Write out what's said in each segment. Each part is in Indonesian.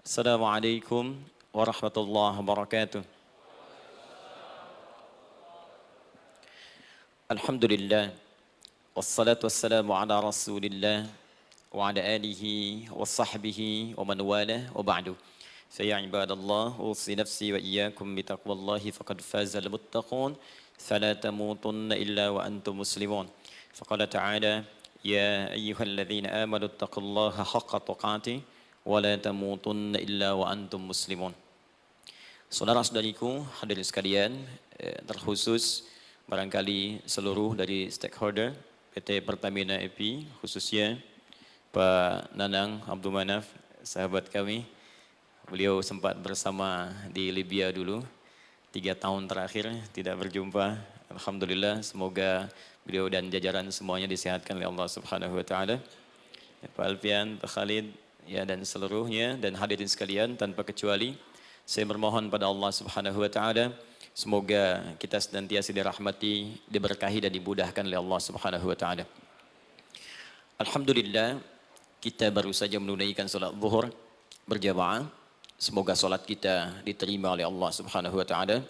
Assalamualaikum warahmatullahi wabarakatuh. Alhamdulillah. Wassalatu wassalamu ala rasulillah wa ala alihi wa sahbihi wa man walah wa ba'du. Faya ibadallah, usi nafsi wa iyyakum bitaqwallahi faqad fazal muttaqun. Fala tamutunna illa wa antum muslimun. Faqala ta'ala, ya ayyuhalladzina amanu taqullaha haqqa tuqatih wa la tamutunna illa wa antum muslimun. Saudara-saudariku hadirin sekalian, terkhusus barangkali seluruh dari stakeholder PT Pertamina EP, khususnya Pak Nanang Abdul Manaf, sahabat kami. Beliau sempat bersama di Libya dulu, 3 tahun terakhir tidak berjumpa. Alhamdulillah, semoga beliau dan jajaran semuanya disehatkan oleh Allah Subhanahu wa taala. Pak Alfian, Pak Khalid, ya, dan seluruhnya dan hadirin sekalian tanpa kecuali, saya bermohon pada Allah Subhanahu wa taala semoga kita senantiasa dirahmati, diberkahi dan dimudahkan oleh Allah Subhanahu wa taala. Alhamdulillah, kita baru saja menunaikan salat zuhur berjamaah. Semoga salat kita diterima oleh Allah Subhanahu wa taala.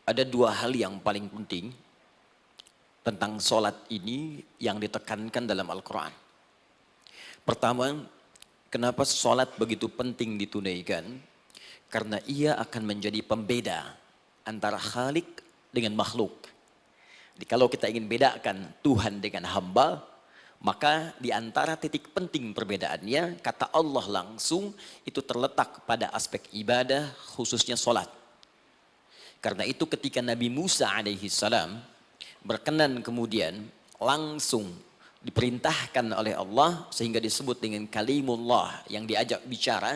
Ada 2 hal yang paling penting tentang salat ini yang ditekankan dalam Al-Qur'an. Pertama, kenapa salat begitu penting ditunaikan? Karena ia akan menjadi pembeda antara Khalik dengan makhluk. Jadi kalau kita ingin bedakan Tuhan dengan hamba, maka di antara titik penting perbedaannya, kata Allah langsung itu terletak pada aspek ibadah, khususnya salat. Karena itu ketika Nabi Musa alaihi salam berkenan kemudian langsung diperintahkan oleh Allah sehingga disebut dengan kalimullah yang diajak bicara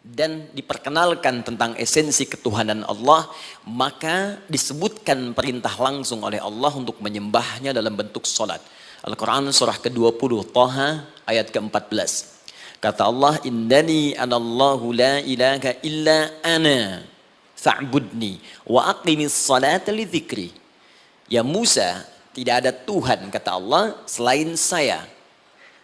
dan diperkenalkan tentang esensi ketuhanan Allah, maka disebutkan perintah langsung oleh Allah untuk menyembahnya dalam bentuk salat. Al-Quran surah ke-20 Taha ayat ke-14. Kata Allah, innani anallahu la ilaha illa ana fa'budni wa aqimis salata li dzikri. Ya Musa, tidak ada Tuhan kata Allah selain saya.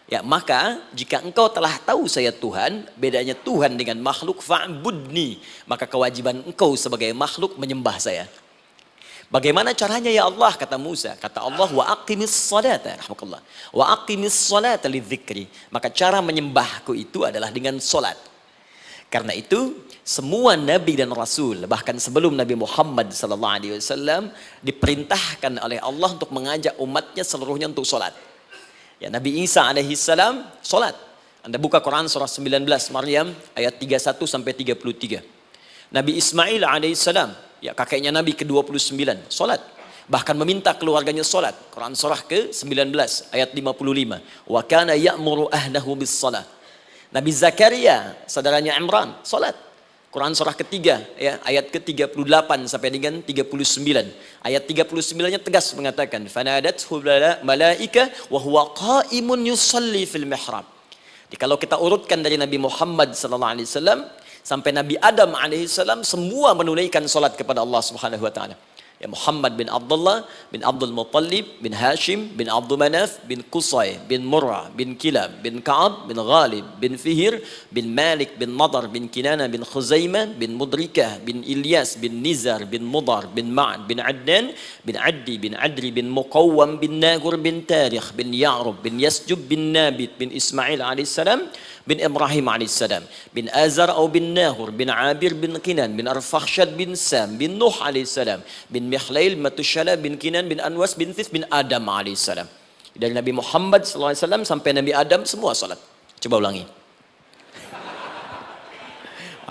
Ya, maka jika engkau telah tahu saya Tuhan, bedanya Tuhan dengan makhluk, fa'budni, maka kewajiban engkau sebagai makhluk menyembah saya. Bagaimana caranya ya Allah, kata Musa? Kata Allah, wa aqimis salata, rahmatullah. Wa aqimis salata lidzikri. Maka cara menyembahku itu adalah dengan salat. Karena itu semua nabi dan rasul, bahkan sebelum Nabi Muhammad SAW diperintahkan oleh Allah untuk mengajak umatnya seluruhnya untuk salat. Ya, Nabi Isa alaihissalam salat. Anda buka Quran surah 19 Maryam ayat 31 sampai 33. Nabi Ismail alaihissalam, ya kakeknya Nabi ke-29, salat. Bahkan meminta keluarganya salat. Quran surah ke-19 ayat 55. Wa kana ya'muru ahlahu bis salat. Nabi Zakaria, saudaranya Imran, salat. Quran surah ketiga, ya, ayat ke-38 sampai dengan 39. Ayat 39-nya tegas mengatakan, fanadathu malaika wa huwa qa'imun yusalli fil mihrab. Jadi kalau kita urutkan dari Nabi Muhammad SAW sampai Nabi Adam alaihissalam, semua menunaikan salat kepada Allah Subhanahu wa taala. Ya, Muhammad bin Abdullah bin Abdul Muttalib bin Hashim bin Abdul Manaf bin Qusay bin Murrah bin Kilab bin Ka'ab bin Ghalib bin Fihir bin Malik bin Nadar bin Kinana bin Khuzaimah bin Mudrikah bin Ilyas bin Nizar bin Mudar bin Ma'ad bin Adnan bin Addi bin Adri bin Muqawwam bin Nagur bin Tarikh bin Ya'rub bin Yasjub bin Nabit bin Ismail alaihissalam bin Ibrahim alaihissalam bin Azar atau bin Nahur bin Abir bin Kinan bin Arfakhshad bin Sam bin Nuh alaihissalam bin Mihlail Matushala bin Kinan bin Anwas bin Thith bin Adam alaihissalam. Dari Nabi Muhammad SAW sampai Nabi Adam semua salat. Coba ulangi.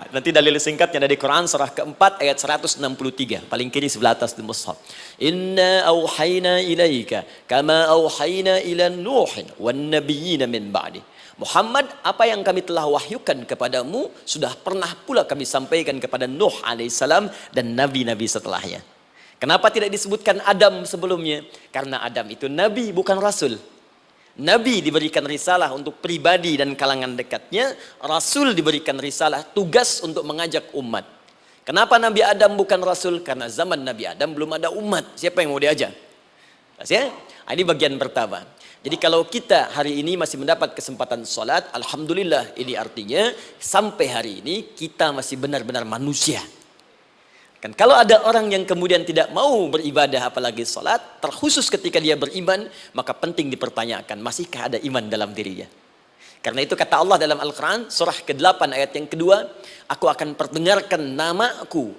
Nanti dalil singkatnya dari Quran surah keempat ayat 163, paling kiri sebelah atas di mushaf. Inna auhayna ilaika kama auhayna ila Nuhin wan nabiyyin min ba'di. Muhammad, apa yang kami telah wahyukan kepadamu sudah pernah pula kami sampaikan kepada Nuh alaihissalam dan nabi-nabi setelahnya. Kenapa tidak disebutkan Adam sebelumnya? Karena Adam itu nabi bukan rasul. Nabi diberikan risalah untuk pribadi dan kalangan dekatnya, rasul diberikan risalah tugas untuk mengajak umat. Kenapa Nabi Adam bukan rasul? Karena zaman Nabi Adam belum ada umat. Siapa yang mau diajak? Ya? Ini bagian pertama. Jadi kalau kita hari ini masih mendapat kesempatan sholat, alhamdulillah, ini artinya sampai hari ini kita masih benar-benar manusia. Kan kalau ada orang yang kemudian tidak mau beribadah apalagi sholat, terkhusus ketika dia beriman, maka penting dipertanyakan, masihkah ada iman dalam dirinya? Karena itu kata Allah dalam Al-Quran, surah ke-8 ayat yang kedua, aku akan perdengarkan namaku,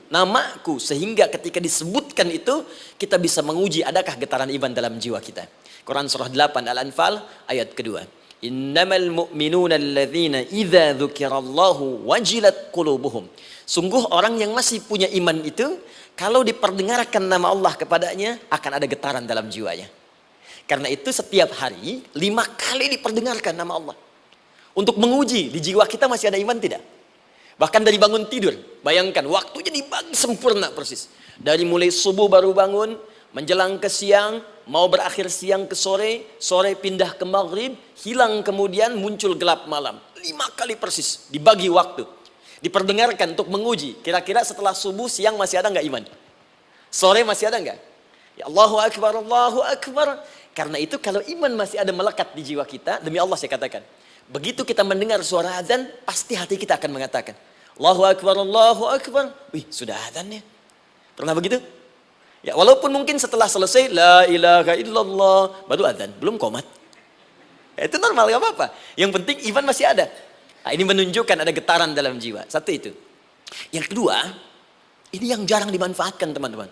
sehingga ketika disebutkan itu, kita bisa menguji adakah getaran iman dalam jiwa kita. Quran surah 8 Al-Anfal ayat kedua. Innamal mu'minuna alladzina idza dzukirallahu wajilat qulubuhum. Sungguh orang yang masih punya iman itu, kalau diperdengarkan nama Allah kepadanya, akan ada getaran dalam jiwanya. Karena itu setiap hari 5 kali diperdengarkan nama Allah. Untuk menguji di jiwa kita masih ada iman tidak? Bahkan dari bangun tidur, bayangkan waktunya dibagi sempurna persis. Dari mulai subuh baru bangun, menjelang ke siang, mau berakhir siang ke sore, sore pindah ke maghrib, hilang kemudian muncul gelap malam. 5 kali persis dibagi waktu. Diperdengarkan untuk menguji. Kira-kira setelah subuh siang masih ada nggak iman? Sore masih ada nggak? Ya Allahu Akbar, Allahu Akbar. Karena itu kalau iman masih ada melekat di jiwa kita, demi Allah saya katakan, begitu kita mendengar suara azan, pasti hati kita akan mengatakan, Allahu Akbar, Allahu Akbar. Wih, sudah azan ya. Pernah begitu? Ya, walaupun mungkin setelah selesai, La ilaha illallah, baru azan, belum qomat. Ya, itu normal, gak apa-apa. Yang penting iman masih ada. Nah, ini menunjukkan ada getaran dalam jiwa. Satu itu. Yang kedua, ini yang jarang dimanfaatkan teman-teman.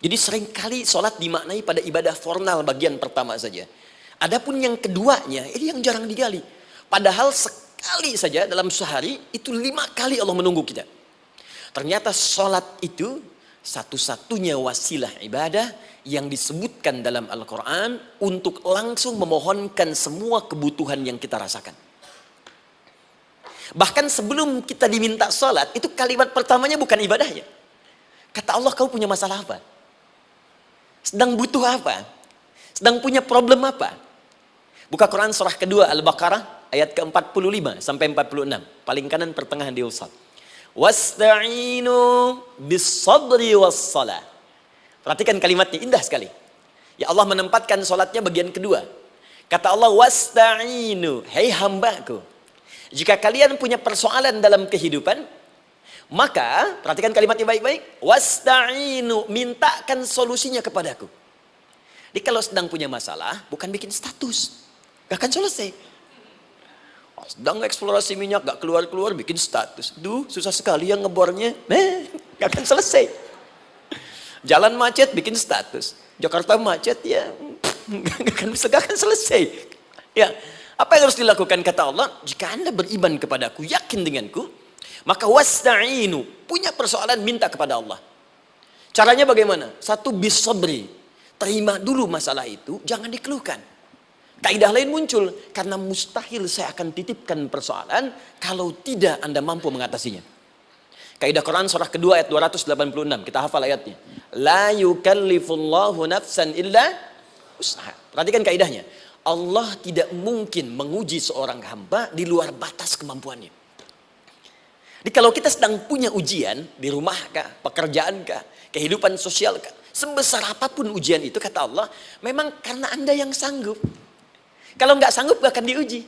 Jadi seringkali sholat dimaknai pada ibadah formal bagian pertama saja. Adapun yang keduanya, ini yang jarang digali. Padahal sekali saja dalam sehari, itu 5 kali Allah menunggu kita. Ternyata sholat itu satu-satunya wasilah ibadah yang disebutkan dalam Al-Quran untuk langsung memohonkan semua kebutuhan yang kita rasakan. Bahkan sebelum kita diminta sholat, itu kalimat pertamanya bukan ibadahnya. Kata Allah, kau punya masalah apa? Sedang butuh apa? Sedang punya problem apa? Buka Quran surah kedua Al-Baqarah ayat ke-45 sampai 46. Paling kanan pertengahan di usad. Wasta'inu bis-sabri was-salah. Perhatikan kalimatnya, indah sekali. Ya Allah menempatkan sholatnya bagian kedua. Kata Allah, wasta'inu, hei hambaku, jika kalian punya persoalan dalam kehidupan, maka, perhatikan kalimatnya baik-baik, wasta'inu, mintakan solusinya kepadaku. Jadi kalau sedang punya masalah, bukan bikin status, gak akan selesai. Sedang eksplorasi minyak, gak keluar-keluar, bikin status. Duh, susah sekali yang ngebornya, gak akan selesai. Jalan macet, bikin status. Jakarta macet, ya, gak akan selesai. Ya, apa yang harus dilakukan kata Allah? Jika Anda beriman kepadaku, yakin denganku, maka wasta'inu, punya persoalan minta kepada Allah. Caranya bagaimana? Satu, bis-sabri, terima dulu masalah itu, jangan dikeluhkan. Kaidah lain muncul, karena mustahil saya akan titipkan persoalan kalau tidak Anda mampu mengatasinya. Kaidah Quran surah kedua ayat 286, kita hafal ayatnya. La yukallifullahu nafsan illa usaha. Perhatikan kaidahnya. Allah tidak mungkin menguji seorang hamba di luar batas kemampuannya. Jadi kalau kita sedang punya ujian di rumah kah, pekerjaan kah, kehidupan sosial kah, sebesar apapun ujian itu kata Allah, memang karena Anda yang sanggup. Kalau nggak sanggup gak akan diuji.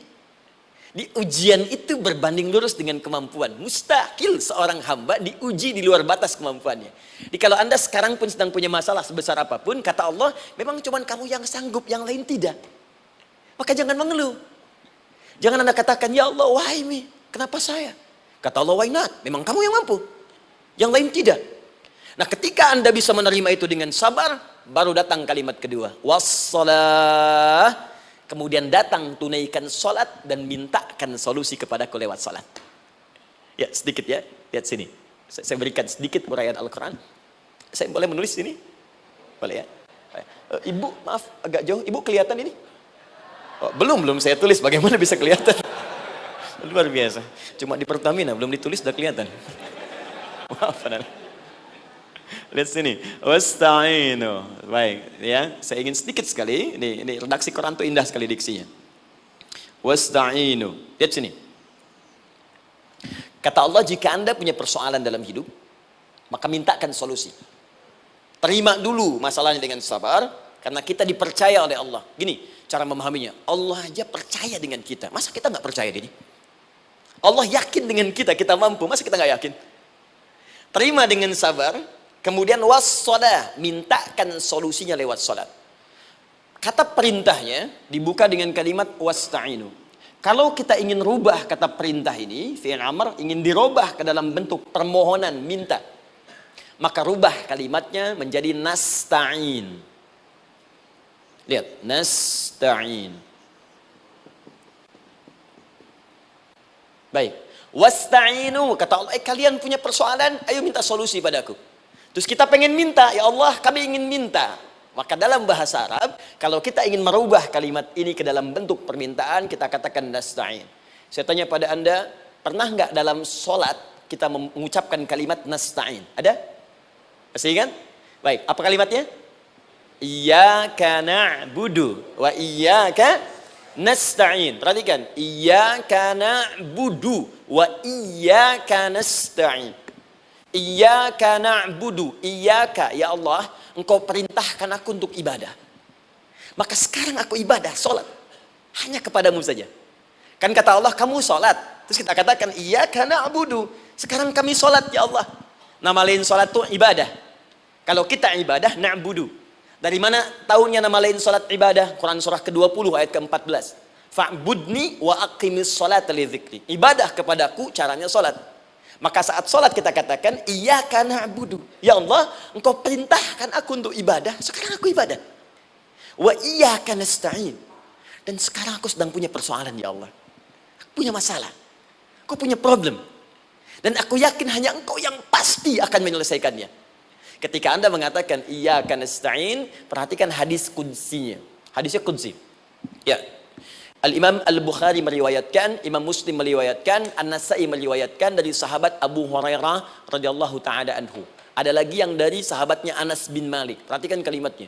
Di ujian itu berbanding lurus dengan kemampuan. Mustahil seorang hamba diuji di luar batas kemampuannya. Jadi kalau Anda sekarang pun sedang punya masalah sebesar apapun, kata Allah, memang cuma kamu yang sanggup, yang lain tidak. Maka jangan mengeluh. Jangan Anda katakan, ya Allah, why me? Kenapa saya? Kata Allah, why not? Memang kamu yang mampu. Yang lain tidak. Nah, ketika Anda bisa menerima itu dengan sabar, baru datang kalimat kedua. Wassalah. Kemudian datang tunaikan sholat dan mintakan solusi kepadaku lewat sholat. Ya, sedikit ya. Lihat sini. Saya berikan sedikit uraian Al-Quran. Saya boleh menulis sini? Boleh ya? Ibu, maaf, agak jauh. Ibu kelihatan ini? Oh, belum saya tulis, bagaimana bisa kelihatan? Luar biasa. Cuma di Pertamina belum ditulis udah kelihatan. Maaf, lihat sini. Wasta'inu. Baik, ya. Saya ingin sedikit sekali. Ini redaksi Quran itu indah sekali diksinya. Wasta'inu. Lihat sini. Kata Allah, jika Anda punya persoalan dalam hidup, maka mintakan solusi. Terima dulu masalahnya dengan sabar, karena kita dipercaya oleh Allah. Gini, cara memahaminya. Allah aja percaya dengan kita. Masa kita nggak percaya diri? Allah yakin dengan kita, kita mampu. Masa kita nggak yakin? Terima dengan sabar. Kemudian wassalah, mintakan solusinya lewat salat. Kata perintahnya dibuka dengan kalimat wasta'inu. Kalau kita ingin rubah kata perintah ini, fi'il amr, ingin dirubah ke dalam bentuk permohonan, minta, maka rubah kalimatnya menjadi nasta'in. Lihat, nasta'in. Baik. Wasta'inu, kata Allah, kalian punya persoalan, ayo minta solusi padaku. Terus kita pengen minta, ya Allah, kami ingin minta. Maka dalam bahasa Arab, kalau kita ingin merubah kalimat ini ke dalam bentuk permintaan, kita katakan nasta'in. Saya tanya pada Anda, pernah nggak dalam sholat kita mengucapkan kalimat nasta'in? Ada? Masih ingat? Baik, apa kalimatnya? Iyyaka na'budu wa iyyaka nasta'in. Perhatikan, iyyaka na'budu wa iyyaka nasta'in. Iyyaka na'budu, iyyaka, ya Allah, Engkau perintahkan aku untuk ibadah. Maka sekarang aku ibadah, sholat. Hanya kepadamu saja. Kan kata Allah, kamu sholat. Terus kita katakan, iyyaka na'budu. Sekarang kami sholat, ya Allah. Nama lain sholat itu ibadah. Kalau kita ibadah, na'budu. Dari mana tahunya nama lain sholat ibadah? Quran surah ke-20 ayat ke-14. Fa'budni wa aqimis sholata li dzikri. Ibadah kepadaku, caranya sholat. Maka saat sholat kita katakan, iyyaka na'budu. Ya Allah, Engkau perintahkan aku untuk ibadah. Sekarang aku ibadah. Wa iyyaka nasta'in. Dan sekarang aku sedang punya persoalan, ya Allah. Aku punya masalah. Aku punya problem. Dan aku yakin hanya Engkau yang pasti akan menyelesaikannya. Ketika Anda mengatakan, iyyaka nasta'in, perhatikan hadis qudsinya. Hadisnya qudsi. Ya. Al-Imam Al-Bukhari meriwayatkan, Imam Muslim meriwayatkan, An-Nasai meriwayatkan dari sahabat Abu Hurairah radhiyallahu taala anhu. Ada lagi yang dari sahabatnya Anas bin Malik. Perhatikan kalimatnya.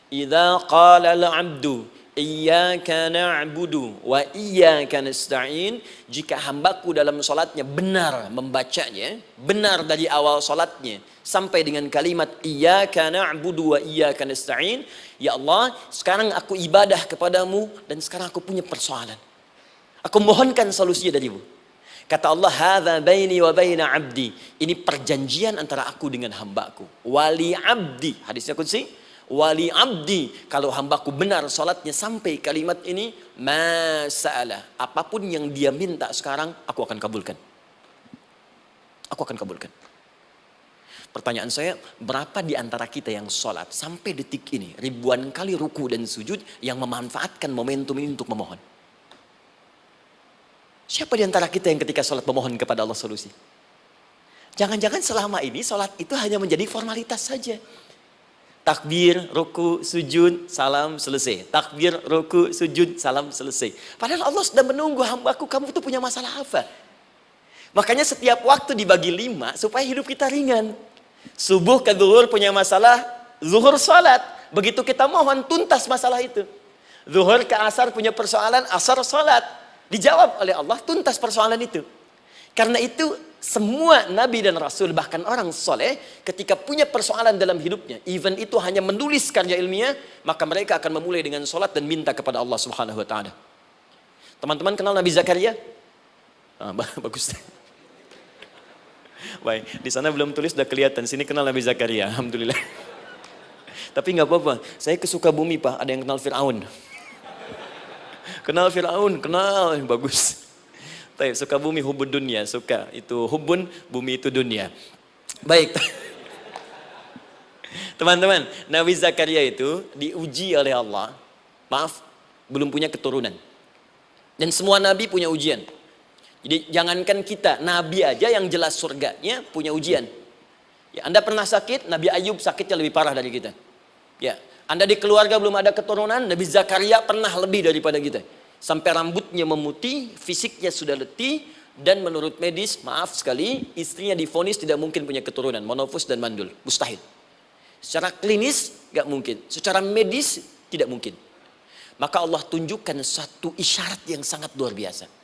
Idza qala al-'abdu iyyaka na'budu wa iyyaka nasta'in, jika hambaku dalam salatnya benar membacanya, benar dari awal salatnya sampai dengan kalimat iyyaka na'budu wa iyyaka nasta'in, ya Allah, sekarang aku ibadah kepadamu dan sekarang aku punya persoalan. Aku mohonkan solusinya darimu. Kata Allah, hadza baini wa baina 'abdi. Ini perjanjian antara aku dengan hambaku. Wali 'abdi. Hadisnya qudsi. Wali 'abdi. Kalau hambaku benar salatnya sampai kalimat ini, masa'alah. Apapun yang dia minta sekarang, aku akan kabulkan. Aku akan kabulkan. Pertanyaan saya, berapa di antara kita yang sholat sampai detik ini ribuan kali ruku dan sujud yang memanfaatkan momentum ini untuk memohon? Siapa di antara kita yang ketika sholat memohon kepada Allah solusi? Jangan-jangan selama ini sholat itu hanya menjadi formalitas saja. Takbir, ruku, sujud, salam, selesai. Takbir, ruku, sujud, salam, selesai. Padahal Allah sudah menunggu hambaku, kamu itu punya masalah apa? Makanya setiap waktu dibagi 5 supaya hidup kita ringan. Subuh ke zuhur punya masalah, zuhur salat. Begitu kita mohon, tuntas masalah itu. Zuhur ke asar punya persoalan, asar salat. Dijawab oleh Allah, tuntas persoalan itu. Karena itu semua nabi dan rasul, bahkan orang soleh, ketika punya persoalan dalam hidupnya, even itu hanya menulis karya ilmiah, maka mereka akan memulai dengan salat dan minta kepada Allah Subhanahu wa taala. Teman-teman kenal Nabi Zakaria? Bagus. Baik, di sana belum tulis sudah kelihatan. Sini kenal Nabi Zakaria, alhamdulillah. Tapi nggak apa-apa. Saya ke Sukabumi, Pak. Ada yang kenal Fir'aun. Kenal Fir'aun, kenal, bagus. Tapi Sukabumi hubun dunia, suka itu hubun, bumi itu dunia. Baik. Teman-teman, Nabi Zakaria itu diuji oleh Allah. Maaf, belum punya keturunan. Dan semua nabi punya ujian. Jadi jangankan kita, nabi aja yang jelas surganya punya ujian. Ya, Anda pernah sakit, Nabi Ayub sakitnya lebih parah dari kita. Ya, Anda di keluarga belum ada keturunan, Nabi Zakaria pernah lebih daripada kita. Sampai rambutnya memutih, fisiknya sudah letih, dan menurut medis, maaf sekali, istrinya divonis tidak mungkin punya keturunan, monofus dan mandul, mustahil. Secara klinis gak mungkin, secara medis tidak mungkin. Maka Allah tunjukkan satu isyarat yang sangat luar biasa.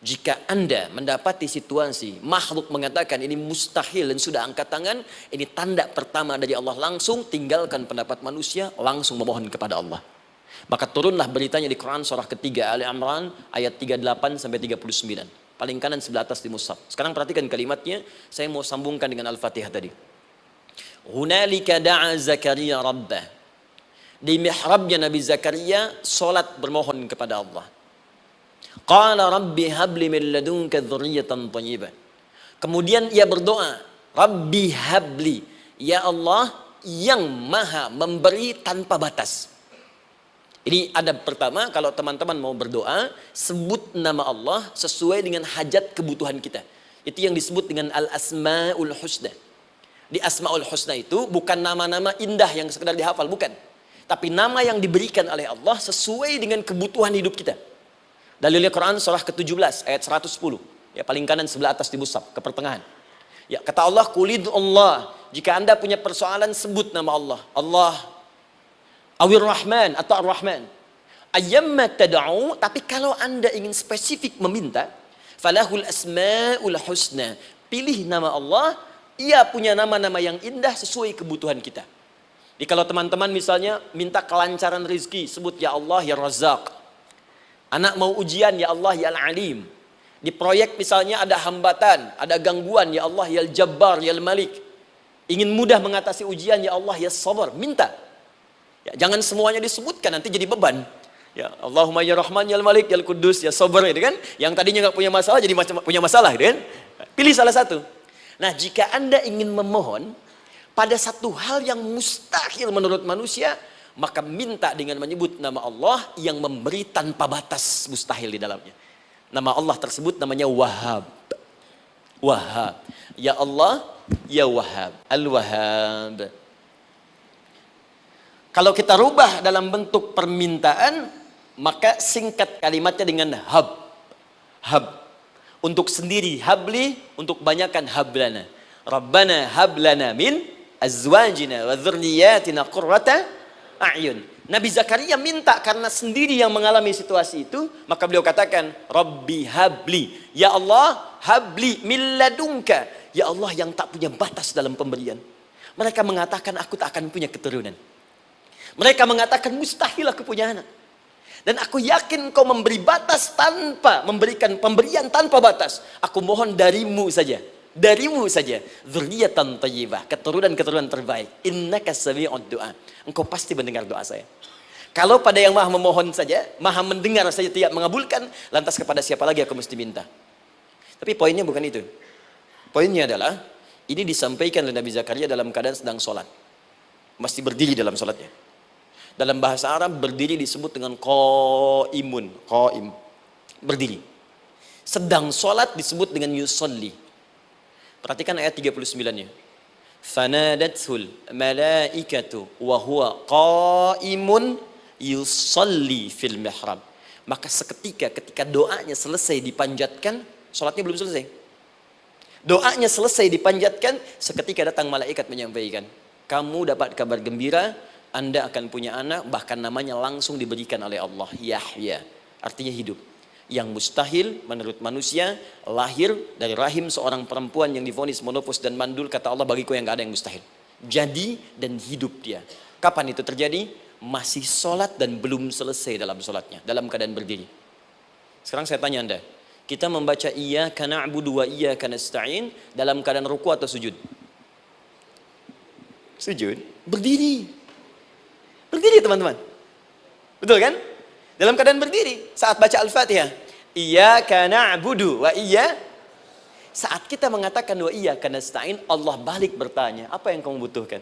Jika Anda mendapati situasi makhluk mengatakan ini mustahil dan sudah angkat tangan, ini tanda pertama dari Allah, langsung tinggalkan pendapat manusia, langsung memohon kepada Allah. Maka turunlah beritanya di Quran surah ketiga Ali Imran ayat 38 sampai 39. Paling kanan sebelah atas di mushaf. Sekarang perhatikan kalimatnya, saya mau sambungkan dengan Al-Fatihah tadi. Hunalika da'a Zakaria rabbah. Di mihrabnya Nabi Zakaria salat bermohon kepada Allah. Qala rabbi habli min ladunka dzurriyyatan thayyibah. Kemudian ia berdoa, Rabbi habli, ya Allah yang maha memberi tanpa batas. Ini adab pertama, kalau teman-teman mau berdoa, sebut nama Allah sesuai dengan hajat kebutuhan kita. Itu yang disebut dengan Al-Asma'ul Husna. Di Asma'ul Husna itu bukan nama-nama indah yang sekedar dihafal, bukan. Tapi nama yang diberikan oleh Allah sesuai dengan kebutuhan hidup kita. Dalilnya Quran surah ke-17 ayat 110. Ya, paling kanan sebelah atas di mushaf, ke pertengahan. Ya, kata Allah, Qulid Allah. Jika Anda punya persoalan, sebut nama Allah. Allah Awir Rahman atau Ar-Rahman. Ayyamma tad'u, tapi kalau Anda ingin spesifik meminta, falahul asmaul husna. Pilih nama Allah, ia punya nama-nama yang indah sesuai kebutuhan kita. Jadi kalau teman-teman misalnya minta kelancaran rezeki, sebut ya Allah ya Razzaq. Anak mau ujian, ya Allah ya Al-Alim. Di proyek misalnya ada hambatan, ada gangguan, ya Allah ya Al-Jabbar ya Al-Malik. Ingin mudah mengatasi ujian, ya Allah ya Sabar. Minta. Ya, jangan semuanya disebutkan, nanti jadi beban. Ya, Allahumma ya Rahman ya Malik ya Kudus ya Sabar, gitu kan? Yang tadinya nggak punya masalah jadi punya masalah, gitu kan? Pilih salah satu. Nah, jika Anda ingin memohon pada satu hal yang mustahil menurut manusia, maka minta dengan menyebut nama Allah yang memberi tanpa batas, mustahil di dalamnya. Nama Allah tersebut namanya Wahhab. Wahhab. Ya Allah, ya Wahhab. Al-Wahhab. Kalau kita rubah dalam bentuk permintaan, maka singkat kalimatnya dengan hab. Hab. Untuk sendiri habli, untuk banyakkan hablana. Rabbana hablana min azwajina wa dzurriyyatina qurrata a'yun. Nabi Zakaria minta karena sendiri yang mengalami situasi itu, maka beliau katakan, Rabbi habli. Ya Allah, habli min ladunka. Ya Allah yang tak punya batas dalam pemberian. Mereka mengatakan aku tak akan punya keturunan. Mereka mengatakan mustahil aku punya anak. Dan aku yakin kau memberi batas tanpa memberikan pemberian tanpa batas. Aku mohon darimu saja. Darimu saja. Dzurriyyatan thayyibah, keturunan-keturunan terbaik. Innaka sami'ud du'a. Engkau pasti mendengar doa saya. Kalau pada yang maha memohon saja, maha mendengar saja tidak mengabulkan, lantas kepada siapa lagi aku mesti minta? Tapi poinnya bukan itu. Poinnya adalah ini disampaikan oleh Nabi Zakaria dalam keadaan sedang sholat. Masih berdiri dalam sholatnya. Dalam bahasa Arab berdiri disebut dengan qaimun, qaim, berdiri. Sedang sholat disebut dengan yusolli. Perhatikan ayat 39-nya. Fanadathul malaikatu wa huwa qaimun yusolli fil mihrab. Maka seketika ketika doanya selesai dipanjatkan, sholatnya belum selesai. Doanya selesai dipanjatkan, seketika datang malaikat menyampaikan, kamu dapat kabar gembira, Anda akan punya anak, bahkan namanya langsung diberikan oleh Allah, Yahya, artinya hidup. Yang mustahil menurut manusia, lahir dari rahim seorang perempuan yang divonis monopos dan mandul, kata Allah, bagiku yang gak ada yang mustahil. Jadi dan hidup dia. Kapan itu terjadi? Masih sholat dan belum selesai dalam sholatnya, dalam keadaan berdiri. Sekarang saya tanya Anda, kita membaca iyyaka na'budu wa iyyaka nasta'in dalam keadaan ruku atau sujud? Sujud, berdiri. Berdiri teman-teman. Betul kan? Dalam keadaan berdiri saat baca Al-Fatihah. Iyyaka na'budu wa saat kita mengatakan wa iyyaka nasta'in, Allah balik bertanya, apa yang kamu butuhkan?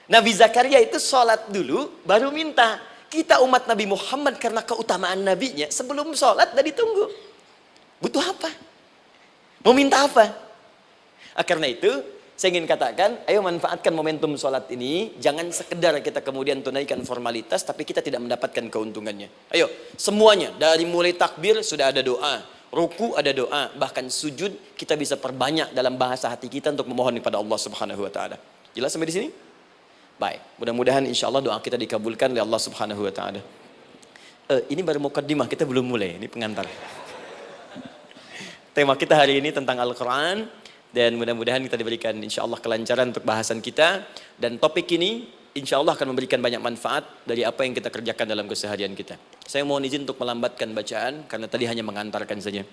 Nabi Zakaria itu sholat dulu baru minta. Kita umat Nabi Muhammad karena keutamaan nabinya sebelum sholat dah ditunggu. Butuh apa? Mau minta apa? Karena itu saya ingin katakan, ayo manfaatkan momentum sholat ini. Jangan sekedar kita kemudian tunaikan formalitas, tapi kita tidak mendapatkan keuntungannya. Ayo, semuanya. Dari mulai takbir sudah ada doa. Ruku ada doa. Bahkan sujud kita bisa perbanyak dalam bahasa hati kita untuk memohon kepada Allah Subhanahu Wa Taala. Jelas sampai di sini? Baik. Mudah-mudahan insya Allah doa kita dikabulkan oleh Allah Subhanahu Wa Taala. Ini baru mukaddimah, kita belum mulai. Ini pengantar. Tema kita hari ini tentang Al-Quran. Dan mudah-mudahan kita diberikan insya Allah kelancaran untuk bahasan kita. Dan topik ini insya Allah akan memberikan banyak manfaat dari apa yang kita kerjakan dalam keseharian kita. Saya mohon izin untuk melambatkan bacaan, karena tadi hanya mengantarkan saja.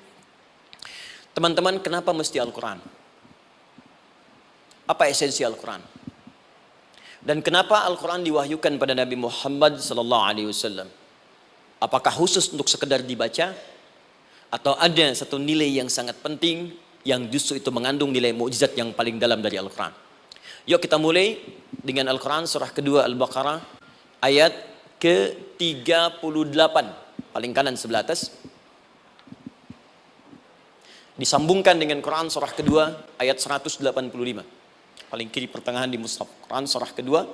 Teman-teman, kenapa mesti Al-Quran? Apa esensi Al-Quran? Dan kenapa Al-Quran diwahyukan pada Nabi Muhammad SAW? Apakah khusus untuk sekedar dibaca? Atau ada satu nilai yang sangat penting yang justru itu mengandung nilai mukjizat yang paling dalam dari Al-Quran? Yuk kita mulai dengan Al-Quran surah kedua Al-Baqarah ayat ke-38. Paling kanan sebelah atas. Disambungkan dengan Quran surah kedua ayat 185. Paling kiri pertengahan di mushaf. Quran surah kedua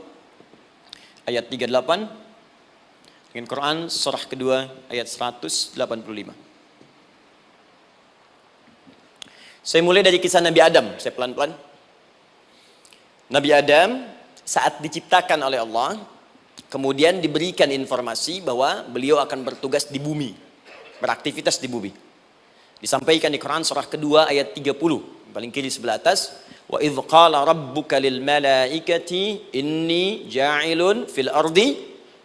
ayat 38 dengan Quran surah kedua ayat 185. Saya mulai dari kisah Nabi Adam. Saya pelan-pelan. Nabi Adam saat diciptakan oleh Allah, kemudian diberikan informasi bahwa beliau akan bertugas di bumi, beraktivitas di bumi. Disampaikan di Quran surah kedua ayat 30, paling kiri sebelah atas. Wa idh qala rabbuka lil malaikati inni ja'ilun fil ardi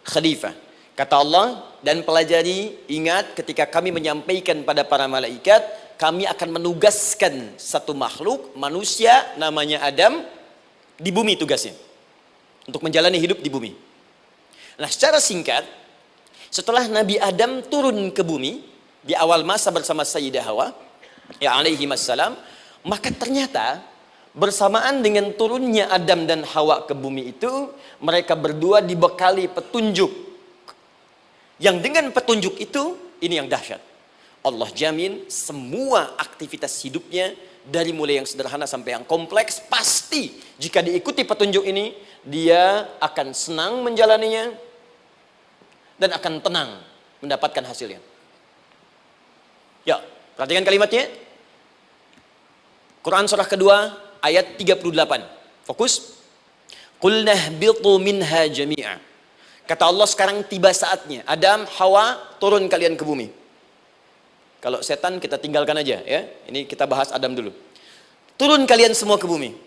khalifah. Kata Allah, dan pelajari, ingat ketika kami menyampaikan pada para malaikat, kami akan menugaskan satu makhluk manusia namanya Adam di bumi tugasnya, untuk menjalani hidup di bumi. Nah, secara singkat, setelah Nabi Adam turun ke bumi di awal masa bersama Sayyidah Hawa ya alaihi wassalam, maka ternyata bersamaan dengan turunnya Adam dan Hawa ke bumi itu, mereka berdua dibekali petunjuk. Yang dengan petunjuk itu, ini yang dahsyat. Allah jamin semua aktivitas hidupnya, dari mulai yang sederhana sampai yang kompleks, pasti jika diikuti petunjuk ini, dia akan senang menjalaninya dan akan tenang mendapatkan hasilnya. Ya, perhatikan kalimatnya. Quran surah kedua ayat 38. Fokus. Qul nahbitu minha jami'a. Kata Allah, sekarang tiba saatnya. Adam, Hawa, turun kalian ke bumi. Kalau setan kita tinggalkan aja ya. Ini kita bahas Adam dulu. Turun kalian semua ke bumi.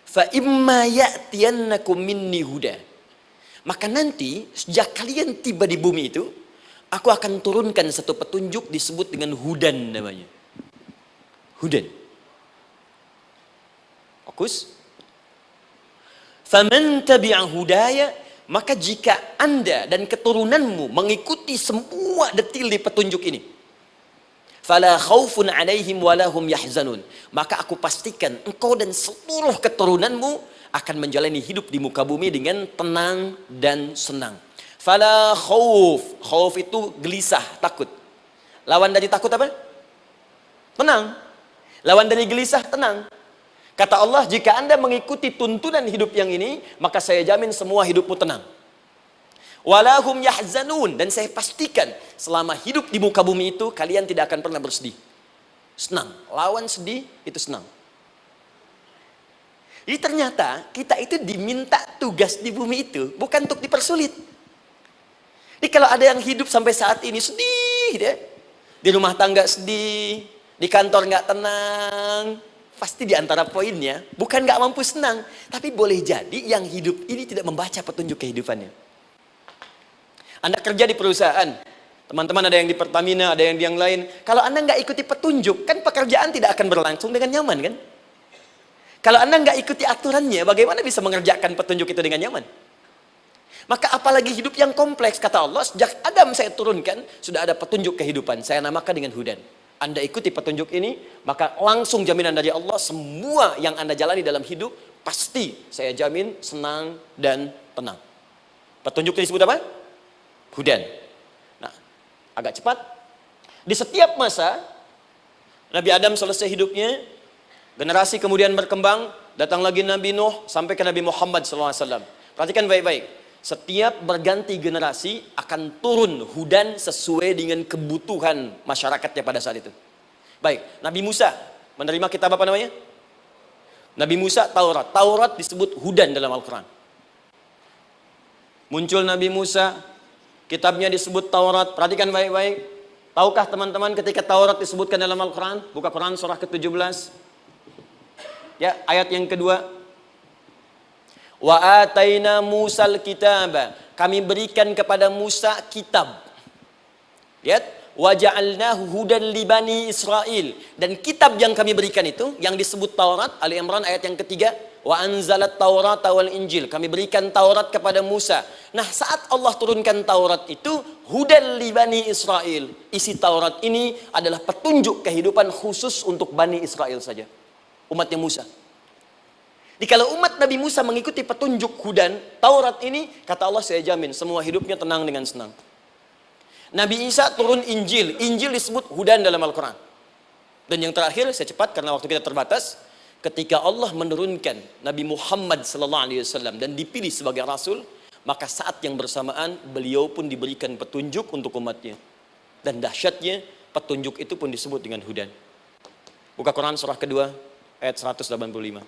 Fa imma ya'tiyannakum minni huda. Maka nanti sejak kalian tiba di bumi itu, aku akan turunkan satu petunjuk disebut dengan hudan namanya. Hudan. Fokus. Faman tabi'a hudaya, maka jika Anda dan keturunanmu mengikuti semua detil di petunjuk ini, fala khaufun 'alaihim wala hum yahzanun, maka aku pastikan engkau dan seluruh keturunanmu akan menjalani hidup di muka bumi dengan tenang dan senang. Fala khauf, khauf itu gelisah, takut. Lawan dari takut apa? Tenang. Lawan dari gelisah, tenang. Kata Allah, jika Anda mengikuti tuntunan hidup yang ini, maka saya jamin semua hidupmu tenang. Walahum yahzanun, dan saya pastikan selama hidup di muka bumi itu, kalian tidak akan pernah bersedih. Senang. Lawan sedih, itu senang. Jadi ternyata kita itu diminta tugas di bumi itu bukan untuk dipersulit. Jadi kalau ada yang hidup sampai saat ini sedih deh, di rumah tangga sedih, di kantor nggak tenang, pasti di antara poinnya bukan nggak mampu senang, tapi boleh jadi yang hidup ini tidak membaca petunjuk kehidupannya. Anda kerja di perusahaan, teman-teman ada yang di Pertamina, ada yang di yang lain. Kalau Anda nggak ikuti petunjuk, kan pekerjaan tidak akan berlangsung dengan nyaman kan? Kalau Anda nggak ikuti aturannya, bagaimana bisa mengerjakan petunjuk itu dengan nyaman? Maka apalagi hidup yang kompleks, kata Allah, sejak Adam saya turunkan, sudah ada petunjuk kehidupan, saya namakan dengan hudan. Anda ikuti petunjuk ini, maka langsung jaminan dari Allah, semua yang Anda jalani dalam hidup, pasti saya jamin senang dan tenang. Petunjuk ini disebut apa? Hudan. Nah, agak cepat. Di setiap masa, Nabi Adam selesai hidupnya, generasi kemudian berkembang, datang lagi Nabi Nuh, sampai ke Nabi Muhammad SAW. Perhatikan baik-baik. Setiap berganti generasi akan turun hudan sesuai dengan kebutuhan masyarakatnya pada saat itu. Baik, Nabi Musa menerima kitab apa namanya? Nabi Musa, Taurat. Taurat disebut hudan dalam Al-Quran. Muncul Nabi Musa, kitabnya disebut Taurat. Perhatikan baik-baik. Tahukah teman-teman ketika Taurat disebutkan dalam Al-Quran? Buka Quran surah ke-17. Ya, ayat yang kedua. Wa ataina Musal kitaba. Kami berikan kepada Musa kitab. Lihat, wa ja'alnahu hudan li bani Israil. Dan kitab yang kami berikan itu, yang disebut Taurat, Ali Imran ayat yang ketiga, wa anzalat Taurata wal Injil. Kami berikan Taurat kepada Musa. Nah, saat Allah turunkan Taurat itu, hudan li bani Israil. Isi Taurat ini adalah petunjuk kehidupan khusus untuk Bani Israel saja. Umatnya Musa. Jadi kalau umat Nabi Musa mengikuti petunjuk hudan, Taurat ini, kata Allah, saya jamin semua hidupnya tenang dengan senang. Nabi Isa turun Injil. Injil disebut hudan dalam Al-Quran. Dan yang terakhir, saya cepat karena waktu kita terbatas. Ketika Allah menurunkan Nabi Muhammad SAW dan dipilih sebagai Rasul, maka saat yang bersamaan beliau pun diberikan petunjuk untuk umatnya. Dan dahsyatnya, petunjuk itu pun disebut dengan hudan. Buka Quran surah kedua, ayat 185.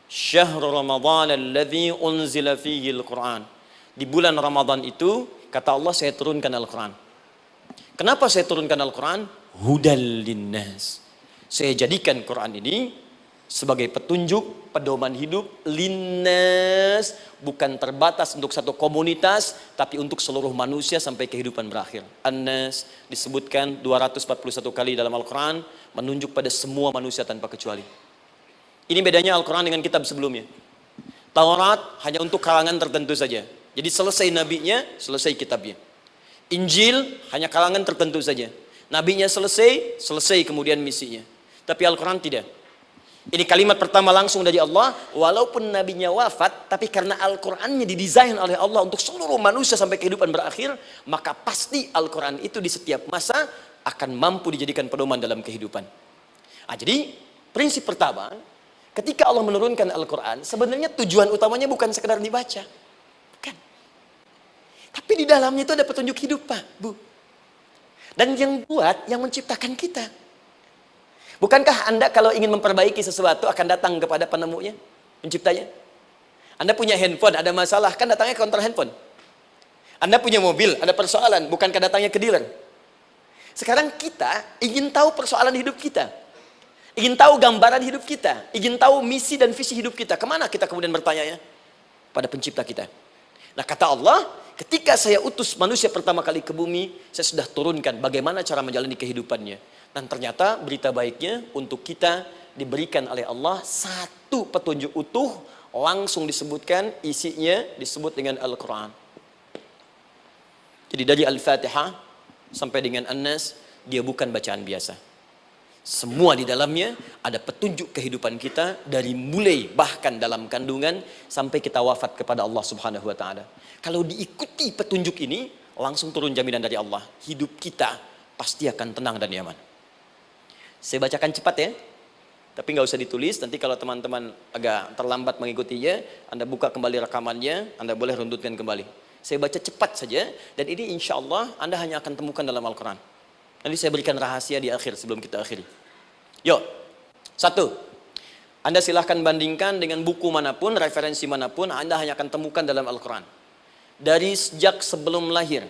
Syahrul Ramadhan alladhi unzila fihi al-Quran. Di bulan Ramadan itu, kata Allah, saya turunkan Al-Quran. Kenapa saya turunkan Al-Quran? Hudal linnas. Saya jadikan Quran ini sebagai petunjuk, pedoman hidup linnas, bukan terbatas untuk satu komunitas, tapi untuk seluruh manusia sampai kehidupan berakhir. An-Nas disebutkan 241 kali dalam Al-Quran, menunjuk pada semua manusia tanpa kecuali. Ini bedanya Al-Quran dengan kitab sebelumnya. Taurat hanya untuk kalangan tertentu saja. Jadi selesai nabinya, selesai kitabnya. Injil hanya kalangan tertentu saja. Nabinya selesai, selesai kemudian misinya. Tapi Al-Quran tidak. Ini kalimat pertama langsung dari Allah. Walaupun nabinya wafat, tapi karena Al-Qurannya didesain oleh Allah untuk seluruh manusia sampai kehidupan berakhir, maka pasti Al-Quran itu di setiap masa akan mampu dijadikan pedoman dalam kehidupan. Nah, jadi prinsip pertama, ketika Allah menurunkan Al-Quran, sebenarnya tujuan utamanya bukan sekedar dibaca. Bukan. Tapi di dalamnya itu ada petunjuk hidup, Pak, Bu. Dan yang buat, yang menciptakan kita. Bukankah Anda kalau ingin memperbaiki sesuatu akan datang kepada penemunya, penciptanya? Anda punya handphone, ada masalah, kan datangnya ke counter handphone. Anda punya mobil, ada persoalan, bukankah datangnya ke dealer? Sekarang kita ingin tahu persoalan hidup kita. Ingin tahu gambaran hidup kita, ingin tahu misi dan visi hidup kita. Kemana kita kemudian bertanya? Pada pencipta kita. Nah, kata Allah, ketika saya utus manusia pertama kali ke bumi, saya sudah turunkan bagaimana cara menjalani kehidupannya. Dan ternyata berita baiknya untuk kita diberikan oleh Allah satu petunjuk utuh, langsung disebutkan, isinya disebut dengan Al-Quran. Jadi dari Al-Fatihah sampai dengan An-Nas, dia bukan bacaan biasa. Semua di dalamnya ada petunjuk kehidupan kita dari mulai bahkan dalam kandungan sampai kita wafat kepada Allah Subhanahu wa taala. Kalau diikuti petunjuk ini, langsung turun jaminan dari Allah. Hidup kita pasti akan tenang dan nyaman. Saya bacakan cepat ya. Tapi nggak usah ditulis, nanti kalau teman-teman agak terlambat mengikutinya, Anda buka kembali rekamannya, Anda boleh runtutkan kembali. Saya baca cepat saja, dan ini insya Allah Anda hanya akan temukan dalam Al-Quran. Nanti saya berikan rahasia di akhir sebelum kita akhiri. Yuk, satu, Anda silahkan bandingkan dengan buku manapun, referensi manapun, Anda hanya akan temukan dalam Al-Quran. Dari sejak sebelum lahir,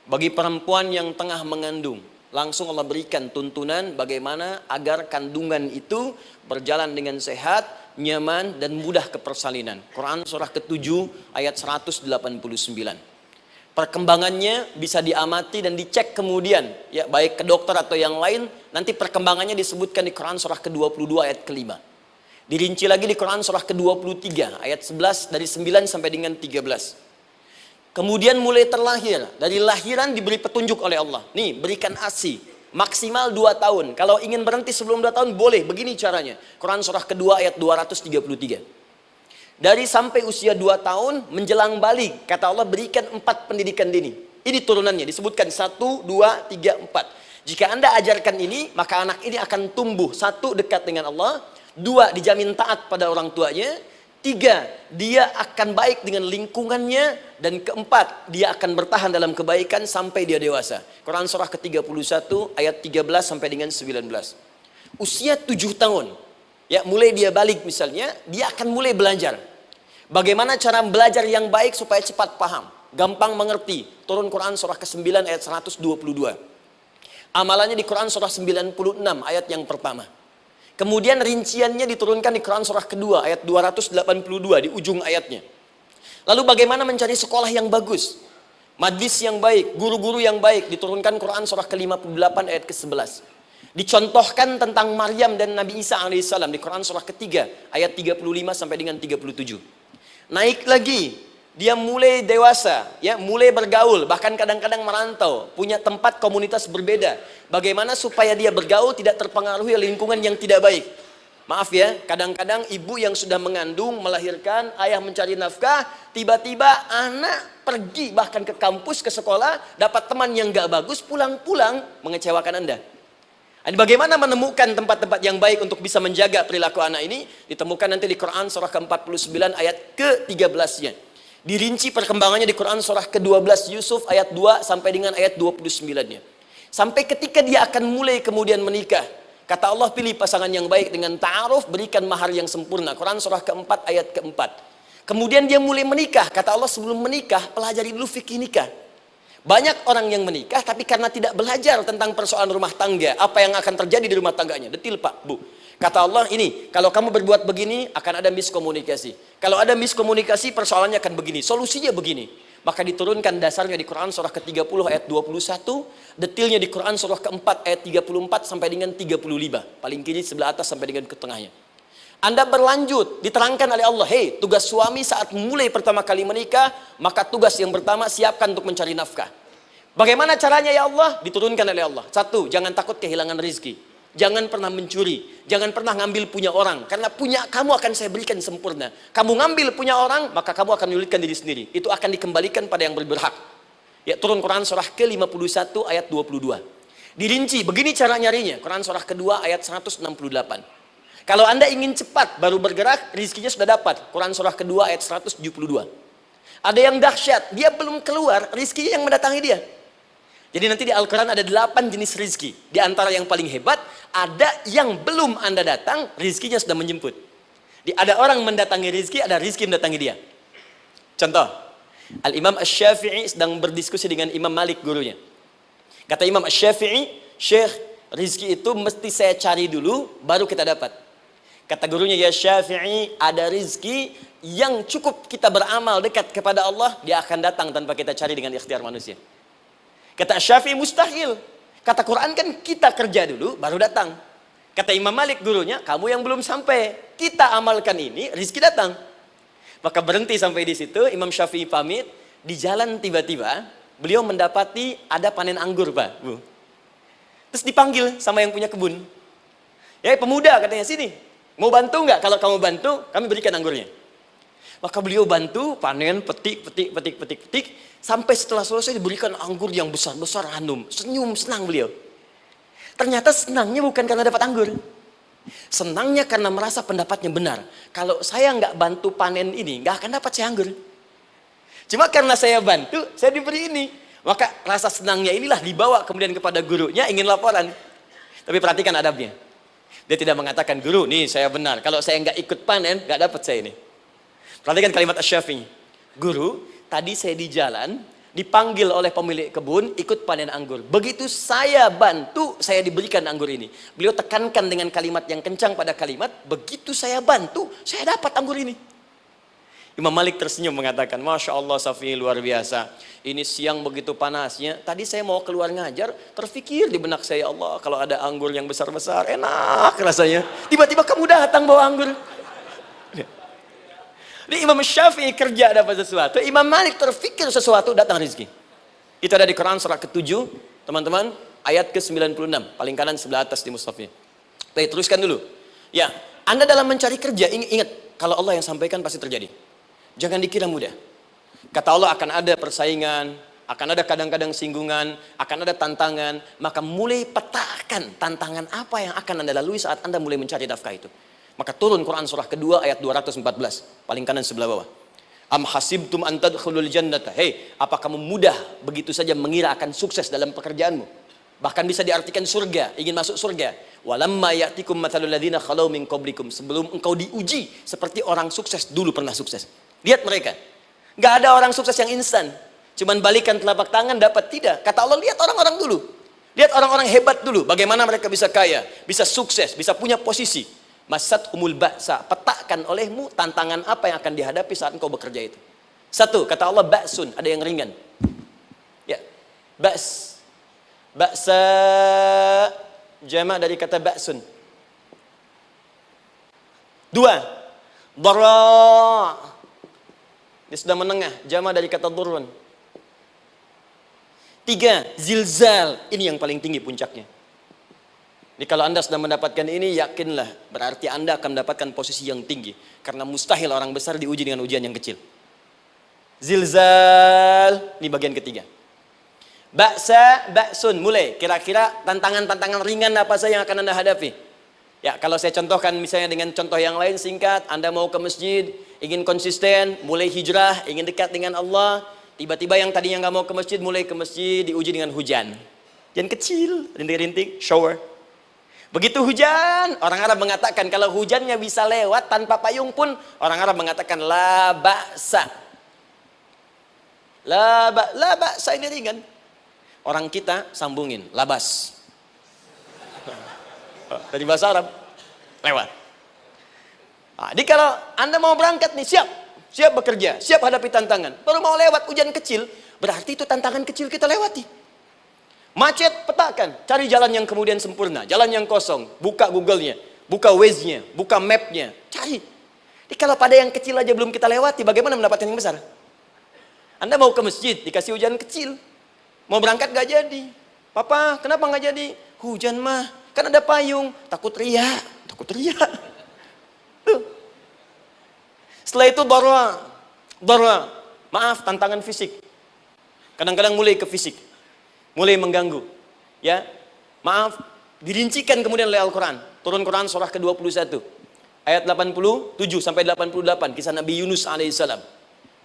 bagi perempuan yang tengah mengandung, langsung Allah berikan tuntunan bagaimana agar kandungan itu berjalan dengan sehat, nyaman, dan mudah ke persalinan. Quran surah ke-7 ayat 189. Perkembangannya bisa diamati dan dicek kemudian, ya, baik ke dokter atau yang lain. Nanti perkembangannya disebutkan di Quran surah ke-22 ayat ke-5. Dirinci lagi di Quran surah ke-23 ayat 11 dari 9 sampai dengan 13. Kemudian mulai terlahir, dari lahiran diberi petunjuk oleh Allah. Nih, berikan ASI maksimal 2 tahun. Kalau ingin berhenti sebelum 2 tahun boleh, begini caranya. Quran surah kedua ayat 233. Dari sampai usia 2 tahun menjelang balik, kata Allah berikan 4 pendidikan dini. Ini turunannya, disebutkan 1, 2, 3, 4. Jika Anda ajarkan ini, maka anak ini akan tumbuh. 1, dekat dengan Allah. 2, dijamin taat pada orang tuanya. 3, dia akan baik dengan lingkungannya. Dan 4, dia akan bertahan dalam kebaikan sampai dia dewasa. Quran surah ke-31 ayat 13 sampai dengan 19. Usia 7 tahun. Ya, mulai dia balik misalnya, dia akan mulai belajar. Bagaimana cara belajar yang baik supaya cepat paham, gampang mengerti. Turun Quran surah ke-9 ayat 122. Amalannya di Quran surah 96 ayat yang pertama. Kemudian rinciannya diturunkan di Quran surah kedua ayat 282 di ujung ayatnya. Lalu bagaimana mencari sekolah yang bagus, majlis yang baik, guru-guru yang baik, diturunkan Quran surah ke-58 ayat ke-11. Dicontohkan tentang Maryam dan Nabi Isa alaihissalam di Quran surah ketiga ayat 35 sampai dengan 37. Naik lagi, dia mulai dewasa, ya, mulai bergaul, bahkan kadang-kadang merantau, punya tempat komunitas berbeda. Bagaimana supaya dia bergaul tidak terpengaruhi lingkungan yang tidak baik. Maaf ya, kadang-kadang ibu yang sudah mengandung, melahirkan, ayah mencari nafkah, tiba-tiba anak pergi bahkan ke kampus, ke sekolah, dapat teman yang gak bagus, pulang-pulang mengecewakan Anda. Bagaimana menemukan tempat-tempat yang baik untuk bisa menjaga perilaku anak ini? Ditemukan nanti di Quran surah ke-49 ayat ke-13-nya. Dirinci perkembangannya di Quran surah ke-12 Yusuf ayat 2 sampai dengan ayat 29-nya. Sampai ketika dia akan mulai kemudian menikah. Kata Allah, pilih pasangan yang baik dengan ta'aruf, berikan mahar yang sempurna. Quran surah ke-4 ayat ke-4. Kemudian dia mulai menikah. Kata Allah, sebelum menikah, pelajari dulu fikih nikah. Banyak orang yang menikah tapi karena tidak belajar tentang persoalan rumah tangga, apa yang akan terjadi di rumah tangganya. Detil Pak, Bu. Kata Allah, ini kalau kamu berbuat begini akan ada miskomunikasi. Kalau ada miskomunikasi persoalannya akan begini, solusinya begini. Maka diturunkan dasarnya di Quran surah ke-30 ayat 21, detilnya di Quran surah ke-4 ayat 34 sampai dengan 35. Paling kiri sebelah atas sampai dengan ke tengahnya. Anda berlanjut, diterangkan oleh Allah, hei, tugas suami saat mulai pertama kali menikah, maka tugas yang pertama siapkan untuk mencari nafkah. Bagaimana caranya ya Allah? Diturunkan oleh Allah. Satu, jangan takut kehilangan rezeki. Jangan pernah mencuri, jangan pernah ngambil punya orang, karena punya kamu akan saya berikan sempurna. Kamu ngambil punya orang, maka kamu akan menyulitkan diri sendiri. Itu akan dikembalikan pada yang berhak. Ya, turun Quran surah ke-51 ayat 22. Dirinci, begini cara nyarinya. Quran surah kedua ayat 168. Kalau Anda ingin cepat baru bergerak, rizkinya sudah dapat. Quran surah kedua ayat 172. Ada yang dahsyat, dia belum keluar, rizkinya yang mendatangi dia. Jadi nanti di Al-Quran ada 8 jenis rizki. Di antara yang paling hebat, ada yang belum Anda datang, rizkinya sudah menjemput. Ada orang mendatangi rizki, ada rizki mendatangi dia. Contoh, Al-Imam Asy-Syafi'i sedang berdiskusi dengan Imam Malik gurunya. Kata Imam Asy-Syafi'i, Syekh, rizki itu mesti saya cari dulu, baru kita dapat. Kata gurunya, ya Syafi'i, ada rizki yang cukup kita beramal dekat kepada Allah, dia akan datang tanpa kita cari dengan ikhtiar manusia. Kata Syafi'i, mustahil. Kata Quran kan kita kerja dulu baru datang. Kata Imam Malik gurunya, kamu yang belum sampai, kita amalkan ini, rizki datang. Maka berhenti sampai di situ, Imam Syafi'i pamit, di jalan tiba-tiba beliau mendapati ada panen anggur, Pak, Bu. Terus dipanggil sama yang punya kebun. Ya, pemuda katanya, sini, mau bantu nggak? Kalau kamu bantu, kami berikan anggurnya. Maka beliau bantu, panen, petik, sampai setelah selesai diberikan anggur yang besar-besar, hanum. Senyum, senang beliau. Ternyata senangnya bukan karena dapat anggur. Senangnya karena merasa pendapatnya benar. Kalau saya nggak bantu panen ini, nggak akan dapat saya anggur. Cuma karena saya bantu, saya diberi ini. Maka rasa senangnya inilah dibawa kemudian kepada gurunya, ingin laporan. Tapi perhatikan adabnya. Dia tidak mengatakan, guru, nih saya benar. Kalau saya nggak ikut panen, nggak dapat saya ini. Perhatikan kalimat Asy-Syafi'i. Guru, tadi saya di jalan, dipanggil oleh pemilik kebun, ikut panen anggur. Begitu saya bantu, saya diberikan anggur ini. Beliau tekankan dengan kalimat yang kencang pada kalimat, begitu saya bantu, saya dapat anggur ini. Imam Malik tersenyum mengatakan, Masya Allah Syafi'i luar biasa. Ini siang begitu panasnya, tadi saya mau keluar ngajar, terfikir di benak saya, Allah kalau ada anggur yang besar-besar, enak rasanya. Tiba-tiba kamu datang bawa anggur. Jadi Imam Syafi'i kerja dapat sesuatu, Imam Malik terfikir sesuatu, datang rezeki. Itu ada di Quran surah ke-7, teman-teman, ayat ke-96, paling kanan sebelah atas di mushafnya. Baik, teruskan dulu. Ya, Anda dalam mencari kerja, ingat, kalau Allah yang sampaikan pasti terjadi. Jangan dikira mudah. Kata Allah akan ada persaingan, akan ada kadang-kadang singgungan, akan ada tantangan, maka mulai petakan tantangan apa yang akan Anda lalui saat Anda mulai mencari nafkah itu. Maka turun Quran surah kedua ayat 214, paling kanan sebelah bawah. Am hasibtum an tadkhulul jannata. Hei, apa kamu mudah begitu saja mengira akan sukses dalam pekerjaanmu? Bahkan bisa diartikan surga, ingin masuk surga. Walamma ya'tikum mathalul ladzina khalau min qablikum. Sebelum engkau diuji seperti orang sukses dulu pernah sukses. Lihat mereka. Enggak ada orang sukses yang instan. Cuman balikan telapak tangan dapat, tidak. Kata Allah, lihat orang-orang dulu. Lihat orang-orang hebat dulu, bagaimana mereka bisa kaya, bisa sukses, bisa punya posisi. Masat umul ba'sa, petakan olehmu tantangan apa yang akan dihadapi saat engkau bekerja itu. Satu, kata Allah ba'sun, ada yang ringan. Ya, ba's. Ba'sa, jamak dari kata ba'sun. Dua, dara. Dia sudah menengah, jamak dari kata durun. Tiga, zilzal. Ini yang paling tinggi puncaknya. Jadi kalau Anda sudah mendapatkan ini, yakinlah. Berarti Anda akan mendapatkan posisi yang tinggi. Karena mustahil orang besar diuji dengan ujian yang kecil. Zilzal. Ini bagian ketiga. Ba'sa, ba'sun. Mulai. Kira-kira tantangan-tantangan ringan apa saja yang akan Anda hadapi? Ya, kalau saya contohkan misalnya dengan contoh yang lain singkat. Anda mau ke masjid, ingin konsisten, mulai hijrah, ingin dekat dengan Allah. Tiba-tiba yang tadinya nggak mau ke masjid, mulai ke masjid, diuji dengan hujan. Hujan kecil, rintik-rintik, shower. Begitu hujan, orang Arab mengatakan kalau hujannya bisa lewat tanpa payung pun, orang Arab mengatakan la ba'sa. La ba'sa ini ringan. Orang kita sambungin, labas. Dari bahasa Arab, lewat. Nah, jadi kalau Anda mau berangkat nih, siap bekerja, siap hadapi tantangan. Baru mau lewat hujan kecil, berarti itu tantangan kecil kita lewati. Macet, petakan, cari jalan yang kemudian sempurna, jalan yang kosong, buka Google-nya, buka Waze-nya, buka map-nya, cari. Jadi kalau pada yang kecil aja belum kita lewati, bagaimana mendapatkan yang besar? Anda mau ke masjid, dikasih hujan kecil, mau berangkat gak jadi. Papa, kenapa gak jadi? Hujan mah, kan ada payung, takut riak. Tuh. Setelah itu darwa, maaf, tantangan fisik. Kadang-kadang mulai ke fisik, mulai mengganggu. Ya, maaf, dirincikan kemudian oleh Al-Quran. Turun Quran surah ke-21, ayat 87 sampai 88, kisah Nabi Yunus alaihissalam.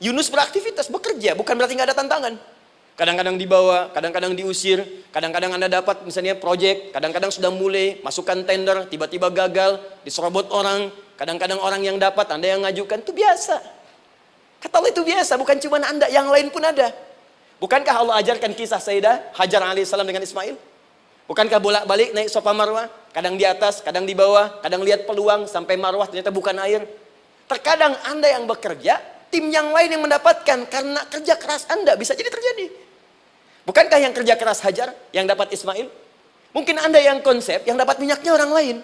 Yunus beraktivitas, bekerja, bukan berarti nggak ada tantangan. Kadang-kadang dibawa, kadang-kadang diusir, kadang-kadang Anda dapat misalnya proyek, kadang-kadang sudah mulai masukkan tender, tiba-tiba gagal, diserobot orang. Kadang-kadang orang yang dapat, Anda yang ngajukan, itu biasa. Kata Allah itu biasa, bukan cuma Anda, yang lain pun ada. Bukankah Allah ajarkan kisah Sayyidah Hajar alaihissalam dengan Ismail? Bukankah bolak-balik naik Safa Marwah? Kadang di atas, kadang di bawah, kadang lihat peluang, sampai Marwah ternyata bukan air. Terkadang Anda yang bekerja, tim yang lain yang mendapatkan, karena kerja keras Anda, bisa jadi terjadi. Bukankah yang kerja keras Hajar, yang dapat Ismail? Mungkin Anda yang konsep, yang dapat minyaknya orang lain.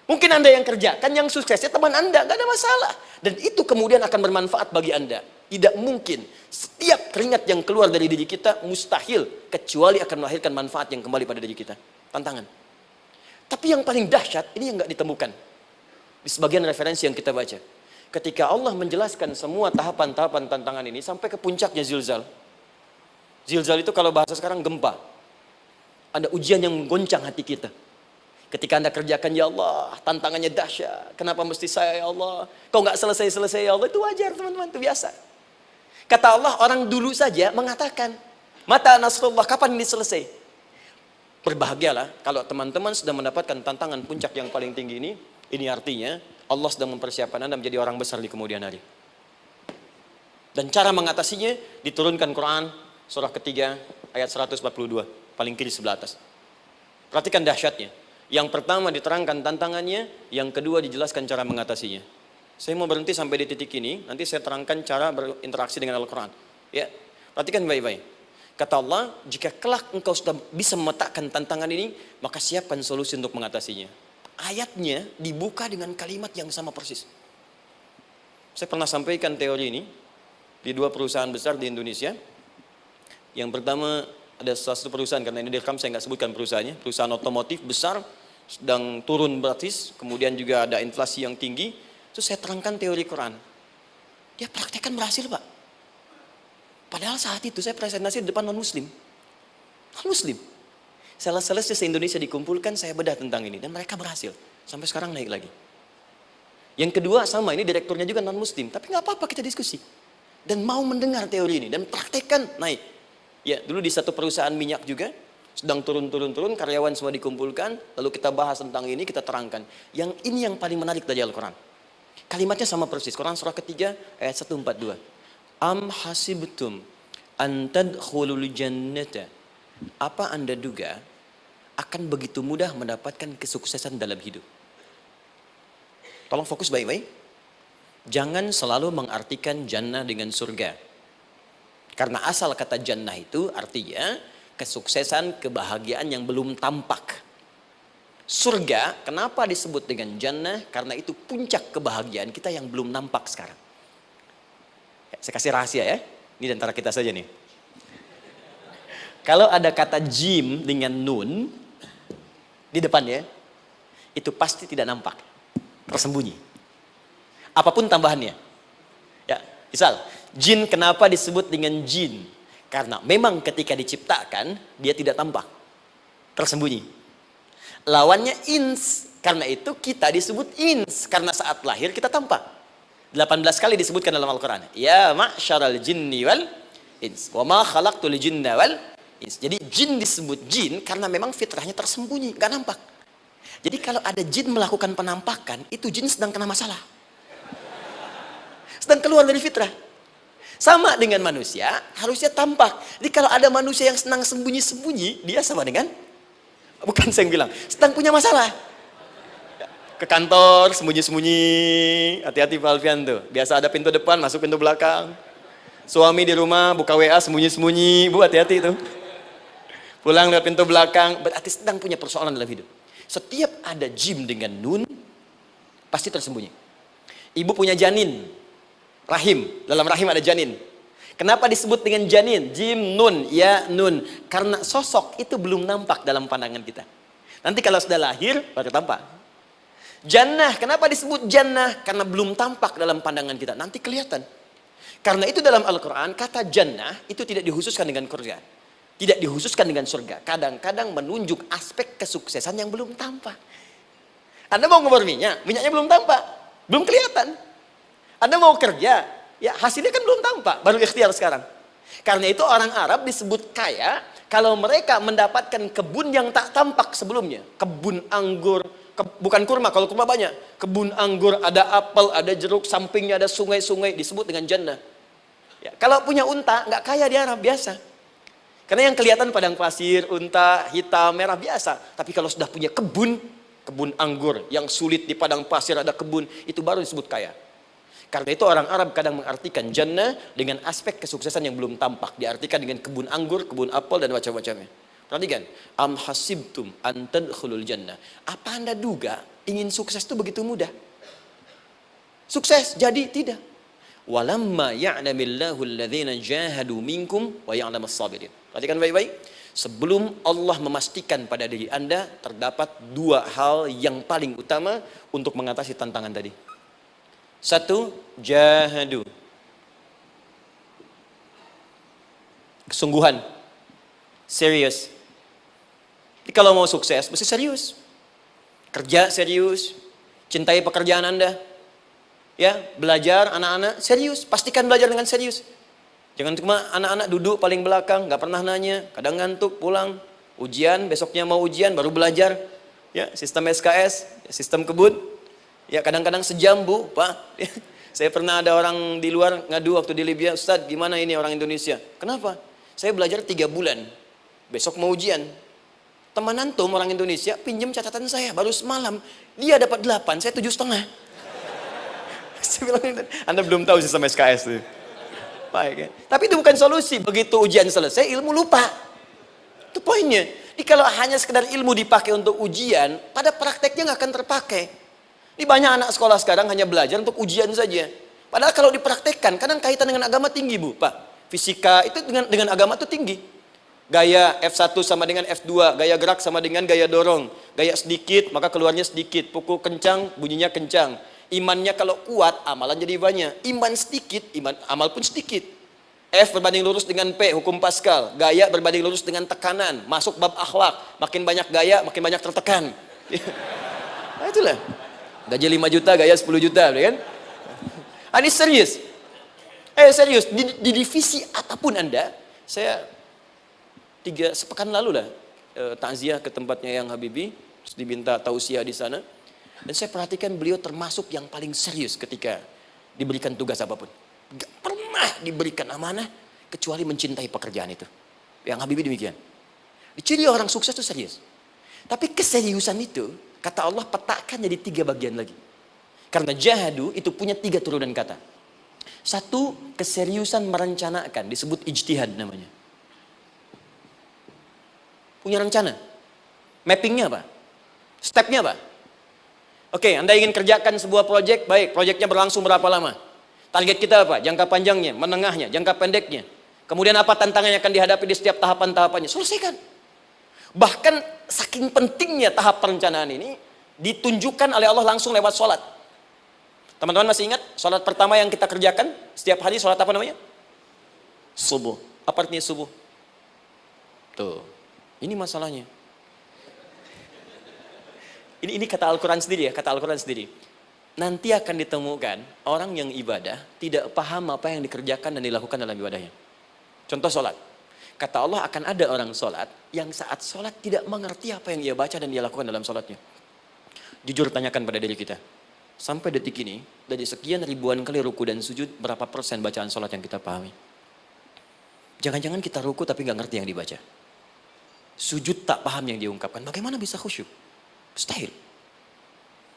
Mungkin Anda yang kerja, kan yang suksesnya teman Anda, gak ada masalah. Dan itu kemudian akan bermanfaat bagi Anda. Tidak mungkin setiap keringat yang keluar dari diri kita mustahil, kecuali akan melahirkan manfaat yang kembali pada diri kita. Tantangan. Tapi yang paling dahsyat, ini yang gak ditemukan. Di sebagian referensi yang kita baca. Ketika Allah menjelaskan semua tahapan-tahapan tantangan ini, sampai ke puncaknya zilzal. Zilzal itu kalau bahasa sekarang gempa. Ada ujian yang menggoncang hati kita. Ketika Anda kerjakan, ya Allah, tantangannya dahsyat. Kenapa mesti saya, ya Allah? Kau nggak selesai-selesai, ya Allah. Itu wajar, teman-teman. Itu biasa. Kata Allah, orang dulu saja mengatakan, mata nasrullah, kapan ini selesai? Berbahagialah kalau teman-teman sudah mendapatkan tantangan puncak yang paling tinggi ini. Ini artinya, Allah sedang mempersiapkan Anda menjadi orang besar di kemudian hari. Dan cara mengatasinya, diturunkan Quran, surah ketiga, ayat 142. Paling kiri sebelah atas. Perhatikan dahsyatnya. Yang pertama diterangkan tantangannya, yang kedua dijelaskan cara mengatasinya. Saya mau berhenti sampai di titik ini, nanti saya terangkan cara berinteraksi dengan Al-Quran. Ya, perhatikan baik-baik. Kata Allah, jika kelak engkau sudah bisa memetakan tantangan ini, maka siapkan solusi untuk mengatasinya. Ayatnya dibuka dengan kalimat yang sama persis. Saya pernah sampaikan teori ini di dua perusahaan besar di Indonesia. Yang pertama, ada salah satu perusahaan, karena ini direkam saya nggak sebutkan perusahaannya, perusahaan otomotif besar, sedang turun gratis, kemudian juga ada inflasi yang tinggi. Terus saya terangkan teori Quran. Dia praktekkan berhasil, Pak. Padahal saat itu saya presentasi di depan non-muslim. Non-muslim. Sales-salesnya se-Indonesia dikumpulkan, saya bedah tentang ini. Dan mereka berhasil. Sampai sekarang naik lagi. Yang kedua sama, ini direkturnya juga non-muslim. Tapi nggak apa-apa, kita diskusi. Dan mau mendengar teori ini. Dan praktekkan, naik. Ya, dulu di satu perusahaan minyak juga. Sedang turun, karyawan semua dikumpulkan, lalu kita bahas tentang ini, kita terangkan. Yang ini yang paling menarik dari Al-Quran. Kalimatnya sama persis, Quran surah ketiga, ayat 142. Am hasibtum an tadkhulul jannata. Apa Anda duga, akan begitu mudah mendapatkan kesuksesan dalam hidup. Tolong fokus baik-baik. Jangan selalu mengartikan jannah dengan surga. Karena asal kata jannah itu artinya kesuksesan, kebahagiaan yang belum tampak. Surga, kenapa disebut dengan jannah? Karena itu puncak kebahagiaan kita yang belum nampak sekarang. Saya kasih rahasia ya. Ini di antara kita saja nih. Kalau ada kata jim dengan nun di depannya, itu pasti tidak nampak, tersembunyi. Apapun tambahannya. Ya, misal, jin kenapa disebut dengan jin? Karena memang ketika diciptakan, dia tidak tampak, tersembunyi. Lawannya ins, karena itu kita disebut ins, karena saat lahir kita tampak. 18 kali disebutkan dalam Al-Quran. Ya ma'syaral jinni wal ins, wa ma khalaqtul jinna wal ins. Jadi jin disebut jin karena memang fitrahnya tersembunyi, gak nampak. Jadi kalau ada jin melakukan penampakan, itu jin sedang kena masalah. Sedang keluar dari fitrah. Sama dengan manusia, harusnya tampak. Jadi kalau ada manusia yang senang sembunyi-sembunyi, dia sama dengan, bukan saya yang bilang, sedang punya masalah. Ke kantor, sembunyi-sembunyi, hati-hati Pak Alfian tuh. Biasa ada pintu depan, masuk pintu belakang. Suami di rumah, buka WA, sembunyi-sembunyi. Bu, hati-hati tuh. Pulang lewat pintu belakang, berarti sedang punya persoalan dalam hidup. Setiap ada jim dengan nun, pasti tersembunyi. Ibu punya janin, rahim, dalam rahim ada janin. Kenapa disebut dengan janin? Jim, nun, ya, nun. Karena sosok itu belum nampak dalam pandangan kita. Nanti kalau sudah lahir, baru tampak. Jannah, kenapa disebut jannah? Karena belum tampak dalam pandangan kita, nanti kelihatan. Karena itu dalam Al-Quran, kata jannah itu tidak dikhususkan dengan surga. Tidak dikhususkan dengan surga. Kadang-kadang menunjuk aspek kesuksesan yang belum tampak. Anda mau ngubur minyak, minyaknya belum tampak, belum kelihatan. Anda mau kerja, ya hasilnya kan belum tampak, baru ikhtiar sekarang. Karena itu orang Arab disebut kaya, kalau mereka mendapatkan kebun yang tak tampak sebelumnya. Kebun anggur, bukan kurma, kalau kurma banyak. Kebun anggur, ada apel, ada jeruk, sampingnya ada sungai-sungai, disebut dengan jannah. Ya, kalau punya unta, nggak kaya di Arab, biasa. Karena yang kelihatan padang pasir, unta, hitam, merah, biasa. Tapi kalau sudah punya kebun, kebun anggur, yang sulit di padang pasir ada kebun, itu baru disebut kaya. Karena itu orang Arab kadang mengartikan jannah dengan aspek kesuksesan yang belum tampak. Diartikan dengan kebun anggur, kebun apel, dan macam-macamnya. Perhatikan, am hasibtum an tadkhulul jannah. Apa Anda duga ingin sukses itu begitu mudah? Sukses jadi tidak. Walamma ya'lamillahu alladhina jahadu minkum wa ya'lamas sabirin. Perhatikan baik-baik. Sebelum Allah memastikan pada diri Anda terdapat dua hal yang paling utama untuk mengatasi tantangan tadi. Satu, jahadu. Kesungguhan. Serius. Jadi kalau mau sukses, mesti serius. Kerja serius. Cintai pekerjaan Anda. Ya, belajar anak-anak serius. Pastikan belajar dengan serius. Jangan cuma anak-anak duduk paling belakang, nggak pernah nanya, kadang ngantuk, pulang. Ujian, besoknya mau ujian, baru belajar. Ya, sistem SKS, sistem kebut. Ya, kadang-kadang sejam, Bu, Pak. Saya pernah ada orang di luar ngadu waktu di Libya, Ustadz, gimana ini orang Indonesia? Kenapa? Saya belajar 3 bulan. Besok mau ujian. Teman antum orang Indonesia pinjam catatan saya baru semalam. Dia dapat 8, saya 7,5. Saya bilang, Anda belum tahu sistem SKS itu. Baik, ya. Tapi itu bukan solusi. Begitu ujian selesai, ilmu lupa. Itu poinnya. Jadi kalau hanya sekedar ilmu dipakai untuk ujian, pada prakteknya nggak akan terpakai. Ini banyak anak sekolah sekarang hanya belajar untuk ujian saja. Padahal kalau dipraktekkan, kadang kaitan dengan agama tinggi, Bu, Pak. Fisika itu dengan agama itu tinggi. Gaya F1 sama dengan F2, gaya gerak sama dengan gaya dorong. Gaya sedikit, maka keluarnya sedikit. Pukul kencang, bunyinya kencang. Imannya kalau kuat, amalan jadi banyak. Iman sedikit, amal pun sedikit. F berbanding lurus dengan P, hukum Pascal. Gaya berbanding lurus dengan tekanan. Masuk bab akhlak. Makin banyak gaya, makin banyak tertekan. Nah, itulah. Gaji 5 juta, gaya 10 juta, kan? Ini serius. Serius. Di divisi apapun Anda, saya 3 sepekan lalu lah takziah ke tempatnya yang Habibie, terus diminta tausiah di sana. Dan saya perhatikan beliau termasuk yang paling serius ketika diberikan tugas apapun. Gak pernah diberikan amanah kecuali mencintai pekerjaan itu. Yang Habibie demikian. Ciri orang sukses itu serius. Tapi keseriusan itu, kata Allah petakan jadi 3 bagian lagi. Karena jahadu itu punya 3 turunan kata. 1, keseriusan merencanakan, disebut ijtihad namanya. Punya rencana. Mappingnya apa? Stepnya apa? Oke, Anda ingin kerjakan sebuah proyek, baik, proyeknya berlangsung berapa lama? Target kita apa? Jangka panjangnya, menengahnya, jangka pendeknya. Kemudian apa tantangan yang akan dihadapi di setiap tahapan-tahapannya? Selesaikan. Bahkan saking pentingnya tahap perencanaan ini, ditunjukkan oleh Allah langsung lewat sholat. Teman-teman masih ingat sholat pertama yang kita kerjakan setiap hari, sholat apa namanya? Subuh. Apa artinya subuh? Tuh, ini masalahnya. Ini kata Al-Quran sendiri ya, kata Al-Quran sendiri. Nanti akan ditemukan orang yang ibadah tidak paham apa yang dikerjakan dan dilakukan dalam ibadahnya. Contoh sholat. Kata Allah akan ada orang sholat yang saat sholat tidak mengerti apa yang ia baca dan dia lakukan dalam sholatnya. Jujur tanyakan pada diri kita. Sampai detik ini, dari sekian ribuan kali ruku dan sujud, berapa persen bacaan sholat yang kita pahami? Jangan-jangan kita ruku tapi nggak ngerti yang dibaca. Sujud tak paham yang diungkapkan. Bagaimana bisa khusyuk? Mustahil.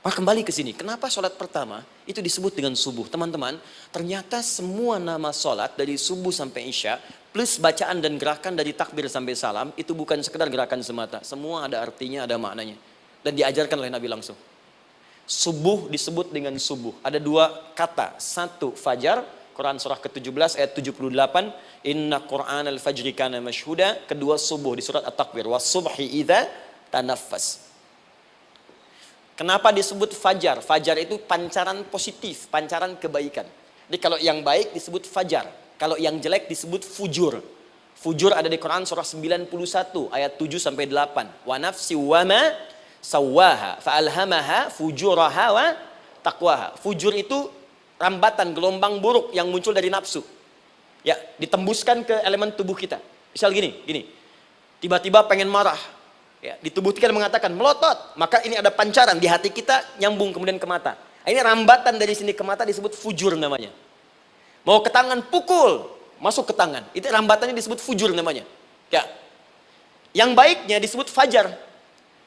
Maka kembali ke sini. Kenapa sholat pertama itu disebut dengan subuh? Teman-teman, ternyata semua nama sholat dari subuh sampai isya, plus bacaan dan gerakan dari takbir sampai salam, itu bukan sekedar gerakan semata. Semua ada artinya, ada maknanya. Dan diajarkan oleh Nabi langsung. Subuh disebut dengan subuh. Ada 2 kata. 1, fajar. Quran surah ke-17 ayat 78. Inna Qur'an al-fajri kana mashhuda. Kedua, subuh di surat At-Takwir. Was subhi idza tanaffas. Kenapa disebut fajar? Fajar itu pancaran positif, pancaran kebaikan. Jadi kalau yang baik disebut fajar. Kalau yang jelek disebut fujur. Fujur ada di Quran surah 91 ayat 7 sampai 8. Wa nafsi wa ma sawwaha fa'alhamaha fujuraha wa taqwaha. Fujur itu rambatan, gelombang buruk yang muncul dari nafsu. Ya, ditembuskan ke elemen tubuh kita. Misal gini. Tiba-tiba pengen marah. Ya, di tubuh kita mengatakan melotot, maka ini ada pancaran di hati kita nyambung kemudian ke mata. Ini rambatan dari sini ke mata disebut fujur namanya. Mau ke tangan pukul, masuk ke tangan. Itu rambatannya disebut fujur namanya. Ya. Yang baiknya disebut fajar.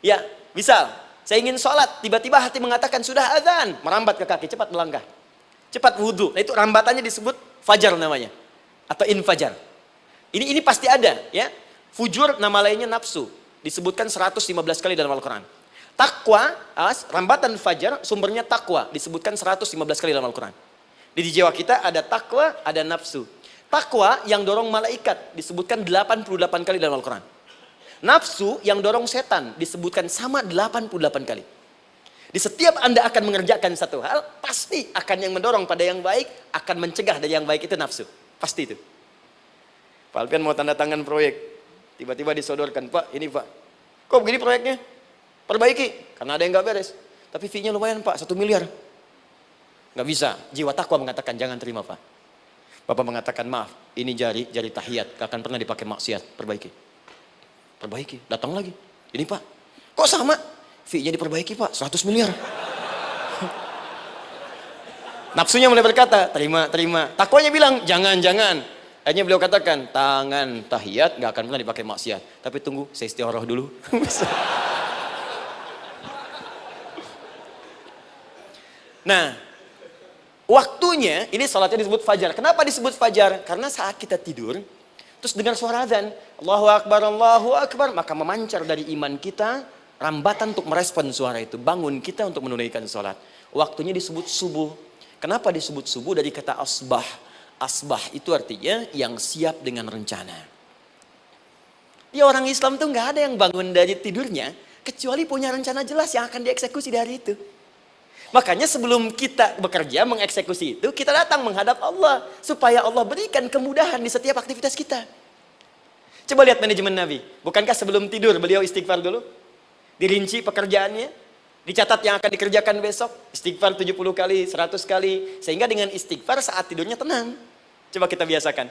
Ya, misal saya ingin sholat, tiba-tiba hati mengatakan sudah azan, merambat ke kaki, cepat melangkah. Cepat wudhu. Nah, itu rambatannya disebut fajar namanya. Atau infajar. Ini pasti ada, ya. Fujur nama lainnya nafsu. Disebutkan 115 kali dalam Al-Quran. Takwa, rambatan fajar, sumbernya takwa. Disebutkan 115 kali dalam Al-Quran. Di jiwa kita ada takwa, ada nafsu. Takwa yang dorong malaikat, disebutkan 88 kali dalam Al-Quran. Nafsu yang dorong setan, disebutkan sama 88 kali. Di setiap Anda akan mengerjakan satu hal, pasti akan yang mendorong pada yang baik, akan mencegah dari yang baik itu nafsu. Pasti itu. Pak Alpian mau tanda tangan proyek. Tiba-tiba disodorkan, Pak, ini Pak. Kok begini proyeknya? Perbaiki, karena ada yang nggak beres. Tapi fee-nya lumayan Pak, 1 miliar. Nggak bisa, jiwa takwa mengatakan jangan terima Pak. Bapak mengatakan maaf, ini jari tahiyat, gak akan pernah dipakai maksiat, perbaiki, datang lagi. Ini Pak, kok sama? Fee-nya diperbaiki Pak, 100 miliar. Nafsunya mulai berkata, terima. Takwanya bilang, jangan. Akhirnya beliau katakan, tangan tahiyat gak akan pernah dipakai maksiat. Tapi tunggu, saya istiqoroh dulu. Nah, waktunya, ini salatnya disebut fajar. Kenapa disebut fajar? Karena saat kita tidur, terus dengar suara azan, Allahu Akbar, maka memancar dari iman kita, rambatan untuk merespon suara itu. Bangun kita untuk menunaikan salat. Waktunya disebut subuh. Kenapa disebut subuh? Dari kata asbah. Asbah itu artinya yang siap dengan rencana. Dia orang Islam tuh nggak ada yang bangun dari tidurnya kecuali punya rencana jelas yang akan dieksekusi di hari itu. Makanya sebelum kita bekerja mengeksekusi itu, kita datang menghadap Allah supaya Allah berikan kemudahan di setiap aktivitas kita. Coba lihat manajemen Nabi. Bukankah sebelum tidur beliau istighfar dulu? Dirinci pekerjaannya, dicatat yang akan dikerjakan besok, istighfar 70 kali, 100 kali, sehingga dengan istighfar saat tidurnya tenang. Coba kita biasakan.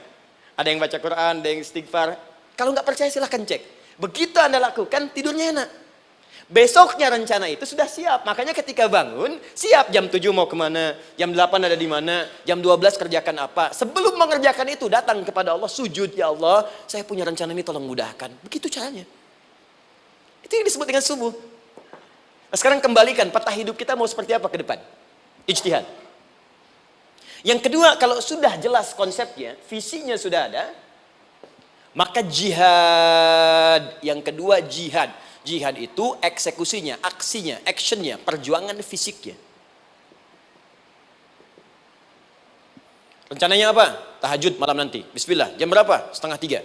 Ada yang baca Quran, ada yang istighfar. Kalau nggak percaya silahkan cek. Begitu Anda lakukan, tidurnya enak. Besoknya rencana itu sudah siap. Makanya ketika bangun, siap jam 7 mau kemana, jam 8 ada di mana, jam 12 kerjakan apa. Sebelum mengerjakan itu, datang kepada Allah, sujud, ya Allah, saya punya rencana ini tolong mudahkan. Begitu caranya. Itu yang disebut dengan subuh. Nah, sekarang kembalikan peta hidup kita mau seperti apa ke depan. Ijtihad. Yang kedua, kalau sudah jelas konsepnya, visinya sudah ada, maka jihad. Yang kedua jihad. Jihad itu eksekusinya, aksinya, actionnya, perjuangan fisiknya. Rencananya apa? Tahajud malam nanti. Bismillah. Jam berapa? 2:30.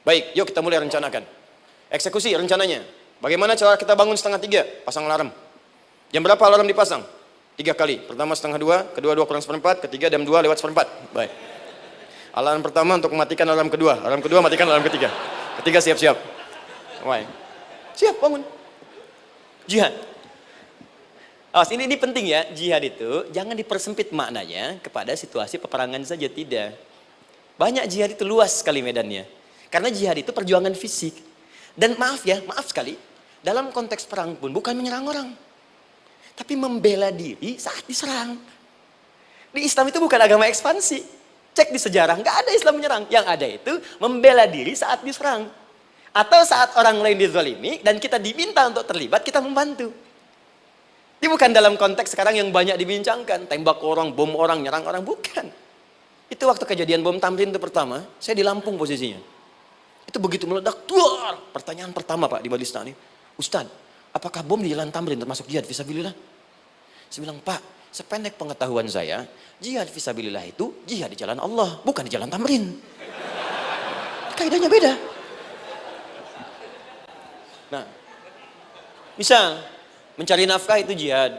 Baik, yuk kita mulai rencanakan. Eksekusi rencananya. Bagaimana cara kita bangun 2:30? Pasang alarm. Jam berapa alarm dipasang? 3 kali. Pertama 1:30, kedua 2:4, ketiga jam 2:4. Baik. Alarm pertama untuk mematikan alarm kedua. Alarm kedua matikan alarm ketiga. Ketiga siap-siap. Baik. Siap bangun. Jihad. Awas, ini penting ya. Jihad itu jangan dipersempit maknanya kepada situasi peperangan saja, tidak. Banyak jihad itu luas sekali medannya. Karena jihad itu perjuangan fisik. Dan maaf sekali, dalam konteks perang pun bukan menyerang orang. Tapi membela diri saat diserang. Di Islam itu bukan agama ekspansi. Cek di sejarah, nggak ada Islam menyerang. Yang ada itu membela diri saat diserang. Atau saat orang lain dizalimi dan kita diminta untuk terlibat, kita membantu. Ini bukan dalam konteks sekarang yang banyak dibincangkan. Tembak orang, bom orang, nyerang orang. Bukan. Itu waktu kejadian bom Tamrin itu pertama, saya di Lampung posisinya. Itu begitu meledak, duar. Pertanyaan pertama Pak di Majelis Taklim, Ustadz, apakah bom di Jalan Tamrin termasuk jihad fisabilillah? Saya bilang, Pak, sependek pengetahuan saya, jihad fisabilillah itu jihad di jalan Allah, bukan di Jalan Tamrin. Kaidahnya beda. Nah, misal mencari nafkah itu jihad.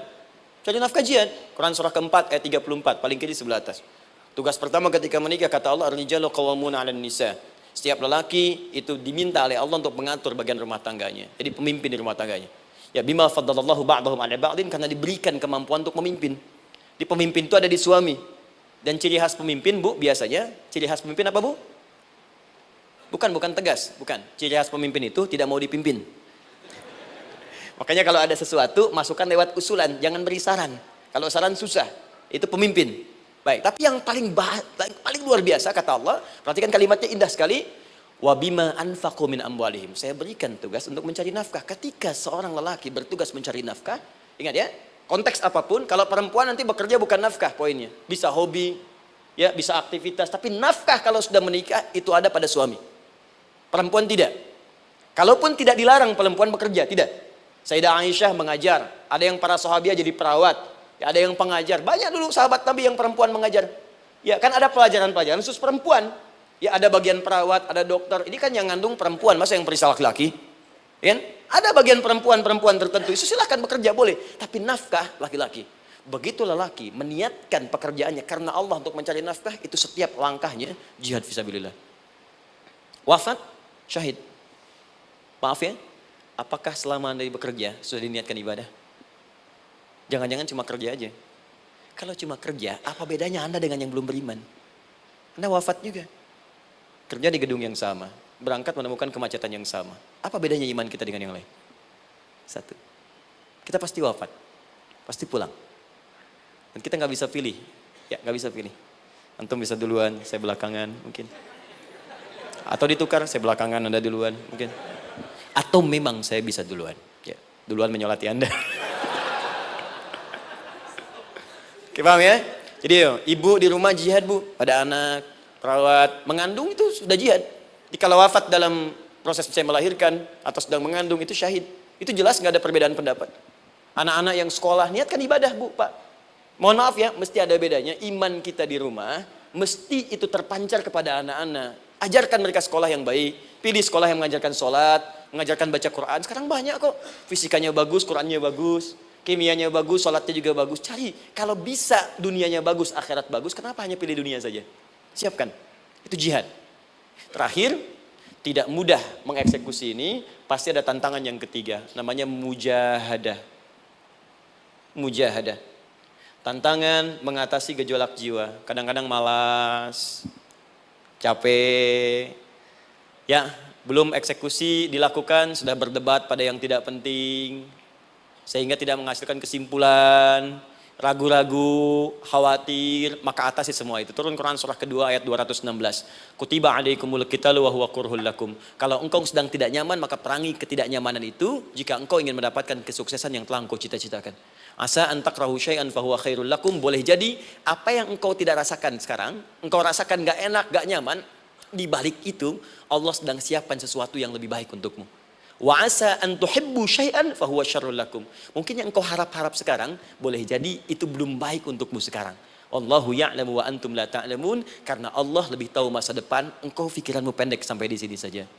Cari nafkah jihad. Quran surah keempat ayat 34, paling kiri sebelah atas. Tugas pertama ketika menikah kata Allah, ar-rijalu qawwamuna 'alan nisa. Setiap lelaki itu diminta oleh Allah untuk mengatur bagian rumah tangganya. Jadi pemimpin di rumah tangganya. Ya bima faddalallahu ba'dahum 'ala ba'din, karena diberikan kemampuan untuk memimpin. Di pemimpin itu ada di suami. Dan ciri khas pemimpin, Bu, biasanya ciri khas pemimpin apa, Bu? Bukan tegas, bukan. Ciri khas pemimpin itu tidak mau dipimpin. Makanya kalau ada sesuatu, masukkan lewat usulan, jangan beri saran. Kalau saran susah, itu pemimpin. Baik, tapi yang paling luar biasa kata Allah, perhatikan kalimatnya indah sekali. Wa bima anfaqu min amwalihim. Saya berikan tugas untuk mencari nafkah. Ketika seorang lelaki bertugas mencari nafkah, ingat ya, konteks apapun, kalau perempuan nanti bekerja bukan nafkah poinnya. Bisa hobi, ya, bisa aktivitas, tapi nafkah kalau sudah menikah itu ada pada suami. Perempuan tidak. Kalaupun tidak dilarang perempuan bekerja, tidak. Sayyidah Aisyah mengajar, ada yang para sahabiah jadi perawat. Ya, ada yang pengajar, banyak dulu sahabat Nabi yang perempuan mengajar. Ya kan ada pelajaran-pelajaran khusus perempuan. Ya ada bagian perawat, ada dokter. Ini kan yang ngandung perempuan, masa yang periksa laki-laki? Ya, ada bagian perempuan tertentu, itu silahkan bekerja boleh. Tapi nafkah laki-laki. Begitu lelaki meniatkan pekerjaannya karena Allah untuk mencari nafkah, itu setiap langkahnya jihad fisabilillah. Wafat, syahid. Maaf ya, apakah selama Anda bekerja sudah diniatkan ibadah? Jangan-jangan cuma kerja aja. Kalau cuma kerja, apa bedanya Anda dengan yang belum beriman? Anda wafat juga. Kerja di gedung yang sama. Berangkat menemukan kemacetan yang sama. Apa bedanya iman kita dengan yang lain? Satu. Kita pasti wafat. Pasti pulang. Dan kita nggak bisa pilih. Ya, nggak bisa pilih. Antum bisa duluan, saya belakangan mungkin. Atau ditukar, saya belakangan, Anda duluan mungkin. Atau memang saya bisa duluan. Ya, duluan menyolati Anda. Oke, paham ya? Jadi ibu di rumah jihad, Bu. Pada anak, perawat, mengandung itu sudah jihad. Jadi kalau wafat dalam proses saya melahirkan atau sedang mengandung itu syahid. Itu jelas nggak ada perbedaan pendapat. Anak-anak yang sekolah niatkan ibadah, Bu, Pak. Mohon maaf ya, mesti ada bedanya. Iman kita di rumah, mesti itu terpancar kepada anak-anak. Ajarkan mereka sekolah yang baik. Pilih sekolah yang mengajarkan sholat, mengajarkan baca Quran. Sekarang banyak kok. Fisikanya bagus, Qurannya bagus. Kimianya bagus, sholatnya juga bagus. Cari, kalau bisa dunianya bagus, akhirat bagus, kenapa hanya pilih dunia saja? Siapkan, itu jihad. Terakhir, tidak mudah mengeksekusi ini, pasti ada tantangan yang ketiga, namanya mujahadah. Mujahadah. Tantangan mengatasi gejolak jiwa. Kadang-kadang malas, capek, ya belum eksekusi dilakukan, sudah berdebat pada yang tidak penting, sehingga tidak menghasilkan kesimpulan. ragu-ragu, khawatir, maka atasi semua itu. Turun Quran surah kedua ayat 216. Kutiba alaikumul qitalu wa huwa kurhul lakum. Kalau engkau sedang tidak nyaman, maka perangi ketidaknyamanan itu jika engkau ingin mendapatkan kesuksesan yang telah engkau cita-citakan. Asa an takrahu syai'an fa huwa khairul lakum. Boleh jadi apa yang engkau tidak rasakan sekarang, engkau rasakan gak enak, gak nyaman, di balik itu Allah sedang siapkan sesuatu yang lebih baik untukmu. Wa asa an tuhibbu syai'an fa huwa syarrul lakum. Mungkin yang engkau harap-harap sekarang boleh jadi itu belum baik untukmu sekarang. Allahu ya'lamu wa antum la ta'lamun, karena Allah lebih tahu masa depan, engkau pikiranmu pendek sampai di sini saja.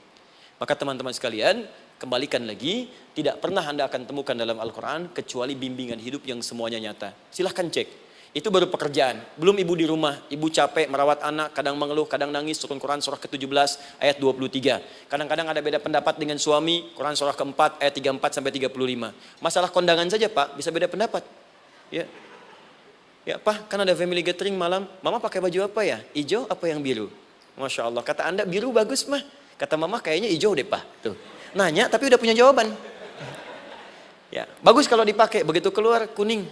Maka teman-teman sekalian, kembalikan lagi, tidak pernah Anda akan temukan dalam Al-Qur'an kecuali bimbingan hidup yang semuanya nyata. Silahkan cek. Itu baru pekerjaan, belum ibu di rumah, ibu capek merawat anak, kadang mengeluh, kadang nangis. Turun Quran surah ke-17 ayat 23. Kadang-kadang ada beda pendapat dengan suami, Quran surah ke-4 ayat 34 sampai 35. Masalah kondangan saja Pak, bisa beda pendapat. Ya. Ya Pak, kan ada family gathering malam, Mama pakai baju apa ya? Hijau apa yang biru? Masya Allah, kata Anda biru bagus mah. Kata Mama kayaknya hijau deh Pak. Tuh. Nanya tapi udah punya jawaban. Ya, bagus kalau dipakai, begitu keluar kuning.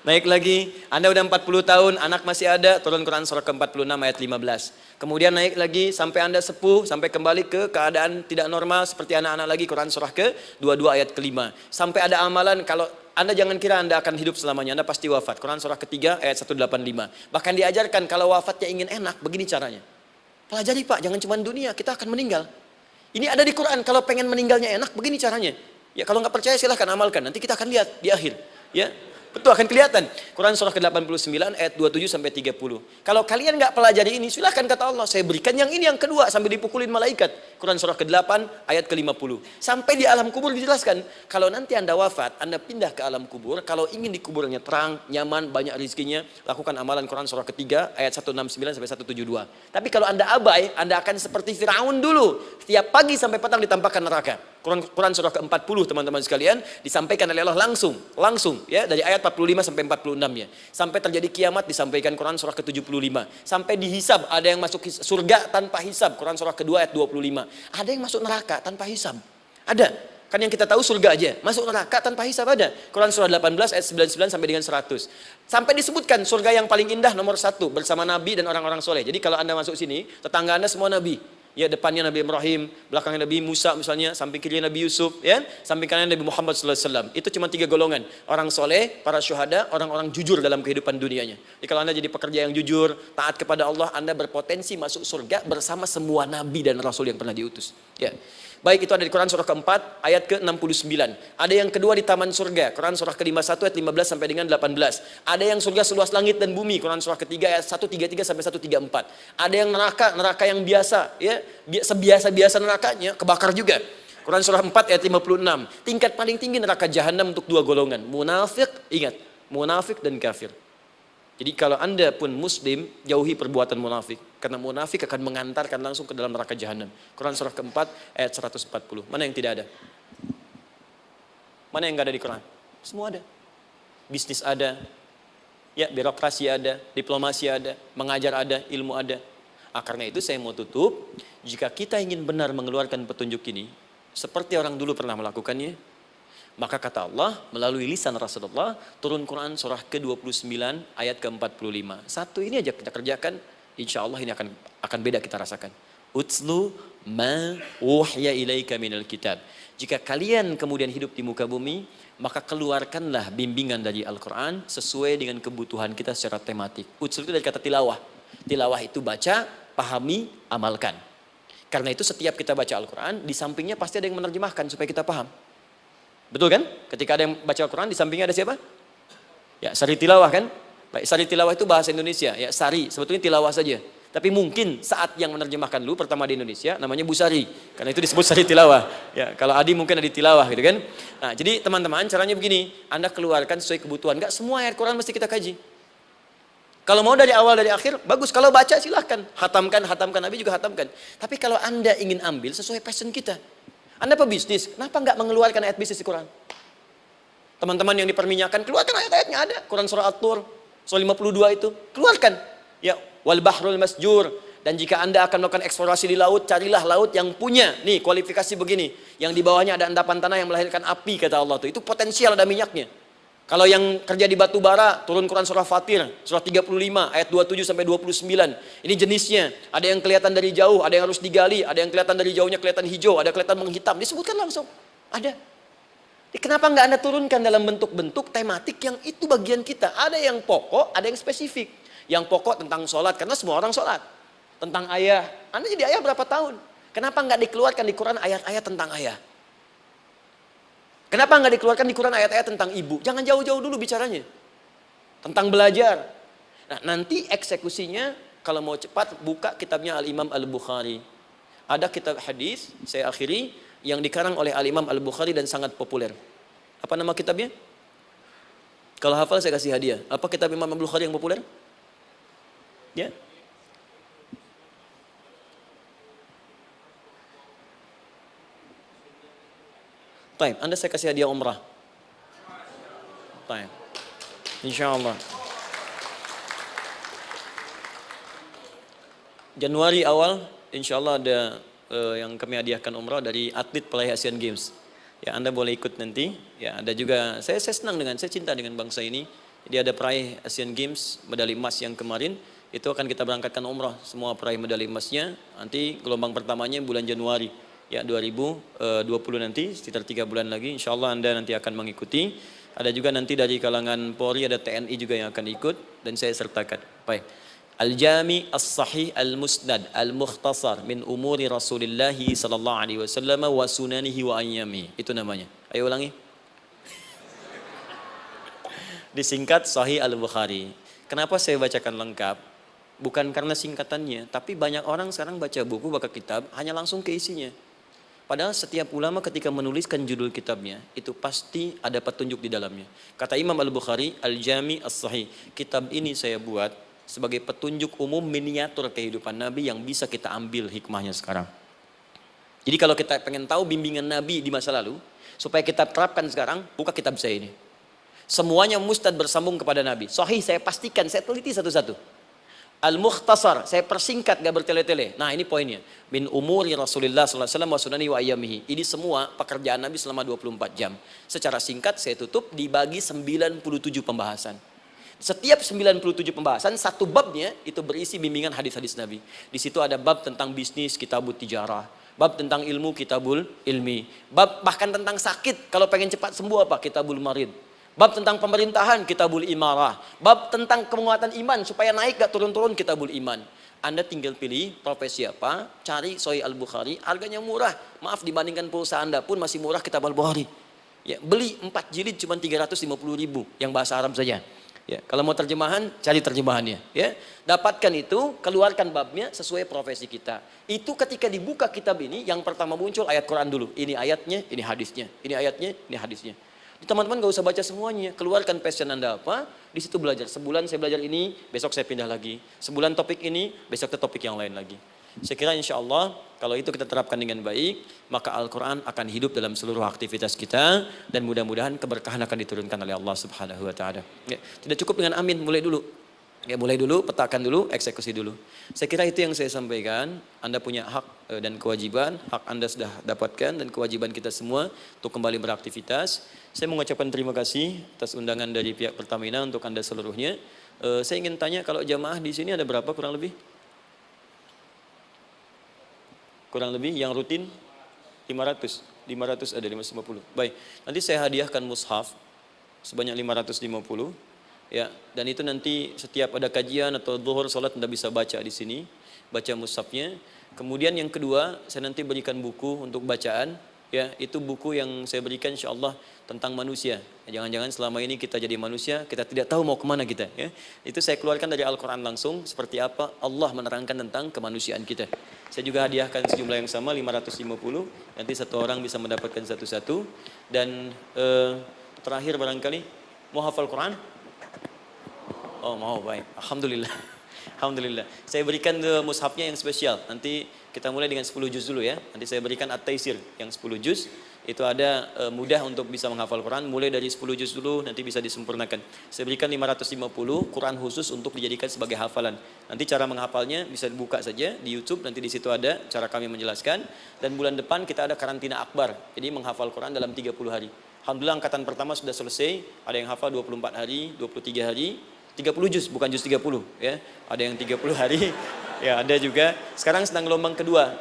Naik lagi, Anda udah 40 tahun, anak masih ada, turun Quran surah ke-46 ayat 15. Kemudian naik lagi sampai Anda sepuh, sampai kembali ke keadaan tidak normal seperti anak-anak lagi, Quran surah ke-22 ayat ke-5. Sampai ada amalan, kalau Anda jangan kira Anda akan hidup selamanya, Anda pasti wafat. Quran surah ke-3 ayat 185. Bahkan diajarkan kalau wafatnya ingin enak, begini caranya. Pelajari Pak, jangan cuma dunia, kita akan meninggal. Ini ada di Quran, kalau pengen meninggalnya enak, begini caranya. Ya kalau nggak percaya silahkan amalkan, nanti kita akan lihat di akhir. Ya. Betul, akan kelihatan. Quran surah ke-89 ayat 27 sampai 30. Kalau kalian nggak pelajari ini, silahkan kata Allah, saya berikan yang ini yang kedua sambil dipukulin malaikat. Quran surah ke-8 ayat ke-50. Sampai di alam kubur dijelaskan, kalau nanti Anda wafat, Anda pindah ke alam kubur, kalau ingin dikuburnya terang, nyaman, banyak rezekinya, lakukan amalan Quran surah ke-3 ayat 169 sampai 172. Tapi kalau Anda abai, Anda akan seperti Firaun dulu. Setiap pagi sampai petang ditampakkan neraka. Quran surah ke-40 teman-teman sekalian disampaikan oleh Allah langsung ya, dari ayat 45 sampai 46 ya. Sampai terjadi kiamat disampaikan Quran surah ke-75. Sampai dihisab, ada yang masuk surga tanpa hisab, Quran surah ke-2 ayat 25. Ada yang masuk neraka tanpa hisab. Ada. Kan yang kita tahu surga aja, masuk neraka tanpa hisab ada. Quran surah 18 ayat 99 sampai dengan 100. Sampai disebutkan surga yang paling indah nomor 1 bersama Nabi dan orang-orang soleh. Jadi kalau Anda masuk sini, tetangga Anda semua Nabi. Ya, depannya Nabi Ibrahim, belakangnya Nabi Musa misalnya, samping kiri Nabi Yusuf, ya, samping kanan Nabi Muhammad SAW. Itu cuma 3 golongan, orang soleh, para syuhada, orang-orang jujur dalam kehidupan dunianya. Jadi kalau Anda jadi pekerja yang jujur, taat kepada Allah, Anda berpotensi masuk surga bersama semua Nabi dan Rasul yang pernah diutus. Ya. Baik, itu ada di Quran surah ke-4 ayat ke-69. Ada yang kedua di taman surga, Quran surah ke-51 ayat 15 sampai dengan 18. Ada yang surga seluas langit dan bumi, Quran surah ke-3 ayat 133 sampai 134. Ada yang neraka yang biasa, ya, sebiasa-biasa nerakanya kebakar juga. Quran surah 4 ayat 56. Tingkat paling tinggi neraka jahanam untuk 2 golongan, munafik, ingat, munafik dan kafir. Jadi kalau Anda pun muslim, jauhi perbuatan munafik. Karena munafik akan mengantarkan langsung ke dalam neraka jahanam. Quran surah ke-4 ayat 140. Mana yang tidak ada? Mana yang nggak ada di Quran? Semua ada. Bisnis ada, ya, birokrasi ada, diplomasi ada, mengajar ada, ilmu ada. Karena itu saya mau tutup, jika kita ingin benar mengeluarkan petunjuk ini, seperti orang dulu pernah melakukannya, maka kata Allah melalui lisan Rasulullah, turun Quran surah ke-29 ayat ke-45. Satu ini aja kita kerjakan, insya Allah ini akan beda kita rasakan. Utslu ma uhya ilaika minal kitab. Jika kalian kemudian hidup di muka bumi, maka keluarkanlah bimbingan dari Al-Quran sesuai dengan kebutuhan kita secara tematik. Utslu itu dari kata tilawah. Tilawah itu baca, pahami, amalkan. Karena itu setiap kita baca Al-Quran, di sampingnya pasti ada yang menerjemahkan supaya kita paham. Betul kan? Ketika ada yang baca Al-Quran, di sampingnya ada siapa? Ya, sari tilawah kan? Baik, sari tilawah itu bahasa Indonesia. Ya, sari, sebetulnya tilawah saja. Tapi mungkin saat yang menerjemahkan dulu pertama di Indonesia, namanya Bu Sari. Karena itu disebut sari tilawah. Ya, kalau Adi mungkin ada di tilawah gitu kan? Nah, jadi teman-teman, caranya begini. Anda keluarkan sesuai kebutuhan. Enggak semua ayat Quran mesti kita kaji. Kalau mau dari awal dari akhir, bagus. Kalau baca silahkan. Hatamkan, Nabi juga hatamkan. Tapi kalau Anda ingin ambil sesuai passion kita. Anda pebisnis, kenapa nggak mengeluarkan ayat bisnis di Quran? Teman-teman yang diperminyakan, keluarkan ayat-ayatnya ada. Quran surah At-Tur, surah 52 itu, keluarkan. Ya, wal bahrul masjur, Dan jika Anda akan melakukan eksplorasi di laut, carilah laut yang punya nih kualifikasi begini, yang di bawahnya ada endapan tanah yang melahirkan api, kata Allah tuh. Itu potensial ada minyaknya. Kalau yang kerja di batu bara, turun Quran surah Fatir, surah 35 ayat 27 sampai 29. Ini jenisnya. Ada yang kelihatan dari jauh, ada yang harus digali, ada yang kelihatan dari jauhnya kelihatan hijau, ada kelihatan menghitam. Disebutkan langsung. Ada. Jadi kenapa nggak Anda turunkan dalam bentuk-bentuk tematik yang itu bagian kita? Ada yang pokok, ada yang spesifik. Yang pokok tentang sholat, karena semua orang sholat. Tentang ayah. Anda jadi ayah berapa tahun? Kenapa nggak dikeluarkan di Quran ayat-ayat tentang ayah? Kenapa nggak dikeluarkan di Quran ayat-ayat tentang ibu? Jangan jauh-jauh dulu bicaranya. Tentang belajar. Nah, nanti eksekusinya kalau mau cepat buka kitabnya Al-Imam Al-Bukhari. Ada kitab hadis, saya akhiri, yang dikarang oleh Al-Imam Al-Bukhari dan sangat populer. Apa nama kitabnya? Kalau hafal saya kasih hadiah. Apa kitab Imam Al-Bukhari yang populer? Ya. Baik, Anda saya kasih hadiah umrah. Baik. Insyaallah. Januari awal, insyaallah ada yang kami hadiahkan umrah dari atlet peraih Asian Games. Ya, Anda boleh ikut nanti. Ya, ada juga saya senang saya cinta dengan bangsa ini. Jadi ada peraih Asian Games medali emas yang kemarin, itu akan kita berangkatkan umrah semua peraih medali emasnya. Nanti gelombang pertamanya bulan Januari. Ya 2020 nanti sekitar 3 bulan lagi, insyaallah Anda nanti akan mengikuti. Ada juga nanti dari kalangan Polri, ada TNI juga yang akan ikut dan saya sertakan. Baik. Al-Jami As-Sahih Al-Musnad Al-Mukhtasar min umuri Rasulillah sallallahu alaihi wasallam wa sunanihi wa ayyami. Itu namanya. Ayo ulangi. Disingkat Sahih Al-Bukhari. Kenapa saya bacakan lengkap? Bukan karena singkatannya, tapi banyak orang sekarang baca buku, baca kitab hanya langsung ke isinya. Padahal setiap ulama ketika menuliskan judul kitabnya, itu pasti ada petunjuk di dalamnya. Kata Imam Al-Bukhari, Al-Jami As-Sahih. Kitab ini saya buat sebagai petunjuk umum miniatur kehidupan Nabi yang bisa kita ambil hikmahnya sekarang. Jadi kalau kita pengen tahu bimbingan Nabi di masa lalu, supaya kita terapkan sekarang, buka kitab saya ini. Semuanya mustad bersambung kepada Nabi. Sahih saya pastikan, saya teliti satu-satu. Al-Mukhtasar, saya persingkat gak bertele-tele. Nah ini poinnya. Min umuri Rasulullah SAW wa sunani wa ayyamihi. Ini semua pekerjaan Nabi selama 24 jam. Secara singkat saya tutup dibagi 97 pembahasan. Setiap 97 pembahasan, satu babnya itu berisi bimbingan hadis-hadis Nabi. Di situ ada bab tentang bisnis, kitabut tijarah. Bab tentang ilmu, kitabul ilmi. Bab bahkan tentang sakit, kalau pengen cepat sembuh apa? Kitabul marid. Bab tentang pemerintahan, kitabul imarah. Bab tentang penguatan iman, supaya naik gak turun-turun, kitabul iman. Anda tinggal pilih profesi apa, cari Sahih Al-Bukhari, harganya murah. Maaf, dibandingkan pulsa Anda pun masih murah kitab Al-Bukhari. Ya, beli 4 jilid cuma 350.000 yang bahasa Arab saja. Ya, kalau mau terjemahan, cari terjemahannya. Ya, dapatkan itu, keluarkan babnya sesuai profesi kita. Itu ketika dibuka kitab ini, yang pertama muncul ayat Quran dulu. Ini ayatnya, ini hadisnya. Ini ayatnya, ini hadisnya. Teman-teman gak usah baca semuanya, keluarkan passion Anda apa, di situ belajar. Sebulan saya belajar ini, besok saya pindah lagi. Sebulan topik ini, besok ke topik yang lain lagi. Saya kira insya Allah kalau itu kita terapkan dengan baik, maka Al-Quran akan hidup dalam seluruh aktivitas kita dan mudah-mudahan keberkahan akan diturunkan oleh Allah Subhanahu Wa Taala. Ya, tidak cukup dengan amin, mulai dulu. Ya, mulai dulu, petakan dulu, eksekusi dulu. Saya kira itu yang saya sampaikan. Anda punya hak dan kewajiban, hak Anda sudah dapatkan dan kewajiban kita semua untuk kembali beraktivitas. Saya mengucapkan terima kasih atas undangan dari pihak Pertamina untuk Anda seluruhnya. Saya ingin tanya, kalau jamaah di sini ada berapa kurang lebih? Kurang lebih yang rutin 500 ada 550. Baik, nanti saya hadiahkan mushaf sebanyak 550. Ya, dan itu nanti setiap ada kajian atau zuhur salat Anda bisa baca di sini, baca mushafnya. Kemudian yang kedua, saya nanti berikan buku untuk bacaan. Ya, itu buku yang saya berikan insyaallah tentang manusia. Jangan-jangan selama ini kita jadi manusia, kita tidak tahu mau kemana kita. Ya, itu saya keluarkan dari Al-Quran langsung, seperti apa Allah menerangkan tentang kemanusiaan kita. Saya juga hadiahkan sejumlah yang sama, 550. Nanti satu orang bisa mendapatkan satu-satu. Dan terakhir barangkali, mau hafal Quran? Oh mau, baik. Alhamdulillah. Alhamdulillah. Saya berikan mushafnya yang spesial. Nanti kita mulai dengan 10 juz dulu ya. Nanti saya berikan At-Taisir yang 10 juz. itu ada mudah untuk bisa menghafal Quran, mulai dari 10 juz dulu, nanti bisa disempurnakan. Saya berikan 550 Quran khusus untuk dijadikan sebagai hafalan. Nanti cara menghafalnya bisa dibuka saja di YouTube, nanti di situ ada cara kami menjelaskan. Dan bulan depan kita ada karantina akbar, jadi menghafal Quran dalam 30 hari. Alhamdulillah angkatan pertama sudah selesai, ada yang hafal 24 hari, 23 hari, 30 juz, bukan juz 30 ya. Ada yang 30 hari. Ya, ada juga. Sekarang sedang gelombang kedua.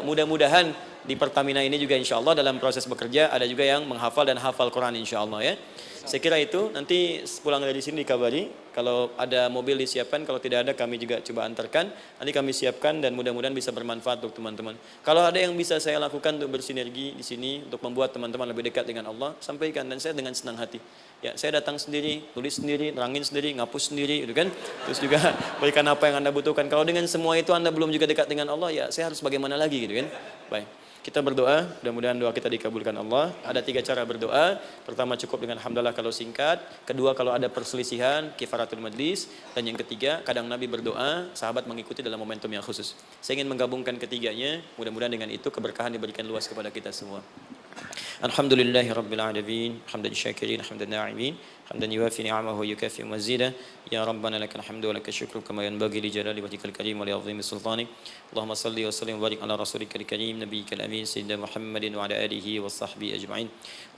Mudah-mudahan di Pertamina ini juga insya Allah dalam proses bekerja ada juga yang menghafal dan hafal Quran insya Allah ya. Saya kira itu, nanti pulang dari sini dikabari. Kalau ada mobil disiapkan, kalau tidak ada kami juga coba antarkan. Nanti kami siapkan dan mudah-mudahan bisa bermanfaat untuk teman-teman. Kalau ada yang bisa saya lakukan untuk bersinergi di sini, untuk membuat teman-teman lebih dekat dengan Allah, sampaikan, dan saya dengan senang hati. Ya, saya datang sendiri, tulis sendiri, terangin sendiri, ngapus sendiri, gitu kan. Terus juga berikan apa yang Anda butuhkan. Kalau dengan semua itu Anda belum juga dekat dengan Allah, ya saya harus bagaimana lagi, gitu kan. Baik. Kita berdoa, mudah-mudahan doa kita dikabulkan Allah. Ada 3 cara berdoa. Pertama, cukup dengan hamdalah kalau singkat. Kedua, kalau ada perselisihan, kifaratul majlis. Dan yang ketiga, kadang Nabi berdoa, sahabat mengikuti dalam momentum yang khusus. Saya ingin menggabungkan ketiganya. Mudah-mudahan dengan itu keberkahan diberikan luas kepada kita semua. Alhamdulillahi Rabbil Alamin, hamdan syakirin, hamdan na'imin, hamdan yuwafi ni'amahu wa yukafi mazida. Ya Rabbana lakal hamdu wa lakal syukru kama yanbaghi li jalali wajhikal karim wa li 'azimi sultanik. Allahumma salli wa sallim wa barik ala rasulikal karim nabiyyikal amin sayyidina Muhammadin wa ala alihi wa sahbihi ajma'in.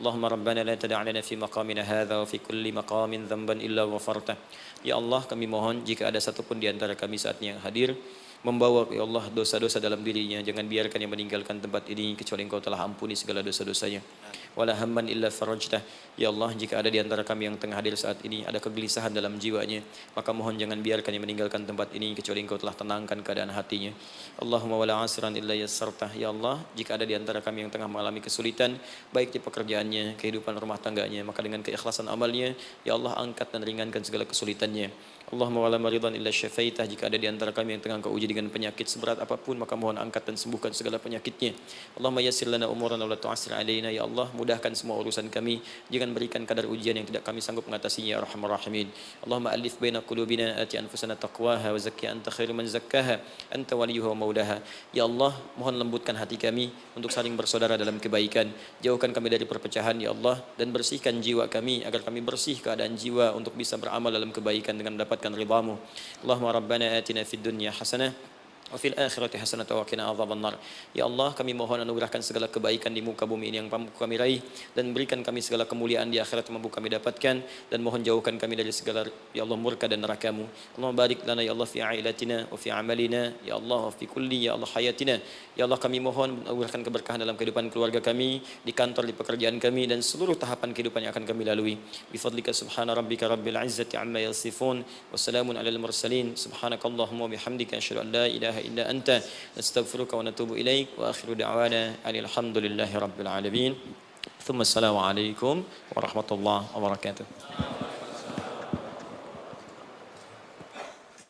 Allahumma rabbana la tada' lana fi maqamina hadha wa fi kulli maqamin dhanban illa ghafartah. Ya Allah, kami mohon jika ada satupun di antara kami saat ini yang hadir membawa ya Allah dosa-dosa dalam dirinya, jangan biarkan yang meninggalkan tempat ini kecuali Engkau telah ampuni segala dosa-dosanya. Wala hamman illa farajtah. Ya Allah, jika ada di antara kami yang tengah hadir saat ini ada kegelisahan dalam jiwanya, maka mohon jangan biarkan yang meninggalkan tempat ini kecuali Engkau telah tenangkan keadaan hatinya. Allahumma wala asran illa yassartah. Ya Allah, jika ada di antara kami yang tengah mengalami kesulitan baik di pekerjaannya, kehidupan rumah tangganya, maka dengan keikhlasan amalnya ya Allah angkat dan ringankan segala kesulitannya. Allahumma wala maridan illa syafaitah. Jika ada di antara kami yang tengah Engkau uji dengan penyakit seberat apapun, maka mohon angkat dan sembuhkan segala penyakitnya. Allahumma yassir lana umurana wa la tu'assir alaina. Ya Allah, mudahkan semua urusan kami, jangan berikan kadar ujian yang tidak kami sanggup mengatasinya ya arhamar rahimin. Allahumma alif baina qulubina, ati anfusana taqwaha wa zakki anta khairu man zakkaha anta waliyuha wa maulaha. Ya Allah, mohon lembutkan hati kami untuk saling bersaudara dalam kebaikan. Jauhkan kami dari perpecahan ya Allah, dan bersihkan jiwa kami agar kami bersih keadaan jiwa untuk bisa beramal dalam kebaikan dengan mendapatkan ridhamu. Allahumma rabbana atina fid dunya hasanah wa fil akhirati hasanah wa qina adzabannar. Ya Allah, kami mohon anugerahkan segala kebaikan di muka bumi ini yang mampu kami raih, dan berikan kami segala kemuliaan di akhirat yang mampu kami dapatkan, dan mohon jauhkan kami dari segala ya Allah murka dan neraka-Mu. Allahumma barik lana ya Allah fi ailatina wa fi amalina ya Allah wa fi kulli ya Allah hayatina. Ya Allah, kami mohon anugerahkan keberkahan dalam kehidupan keluarga kami, di kantor, di pekerjaan kami, dan seluruh tahapan kehidupan yang akan kami lalui. Bi fadlika subhana rabbika rabbil izzati amma yasifun wa salamun alal mursalin. Subhanakallahumma wa bihamdika asyhadu an la ilaha illa anta nastaghfiruka wa natubu ilaik wa akhiru da'wana alhamdulillahi rabbil alamin. Thumma assalamu alaikum warahmatullahi wabarakatuh.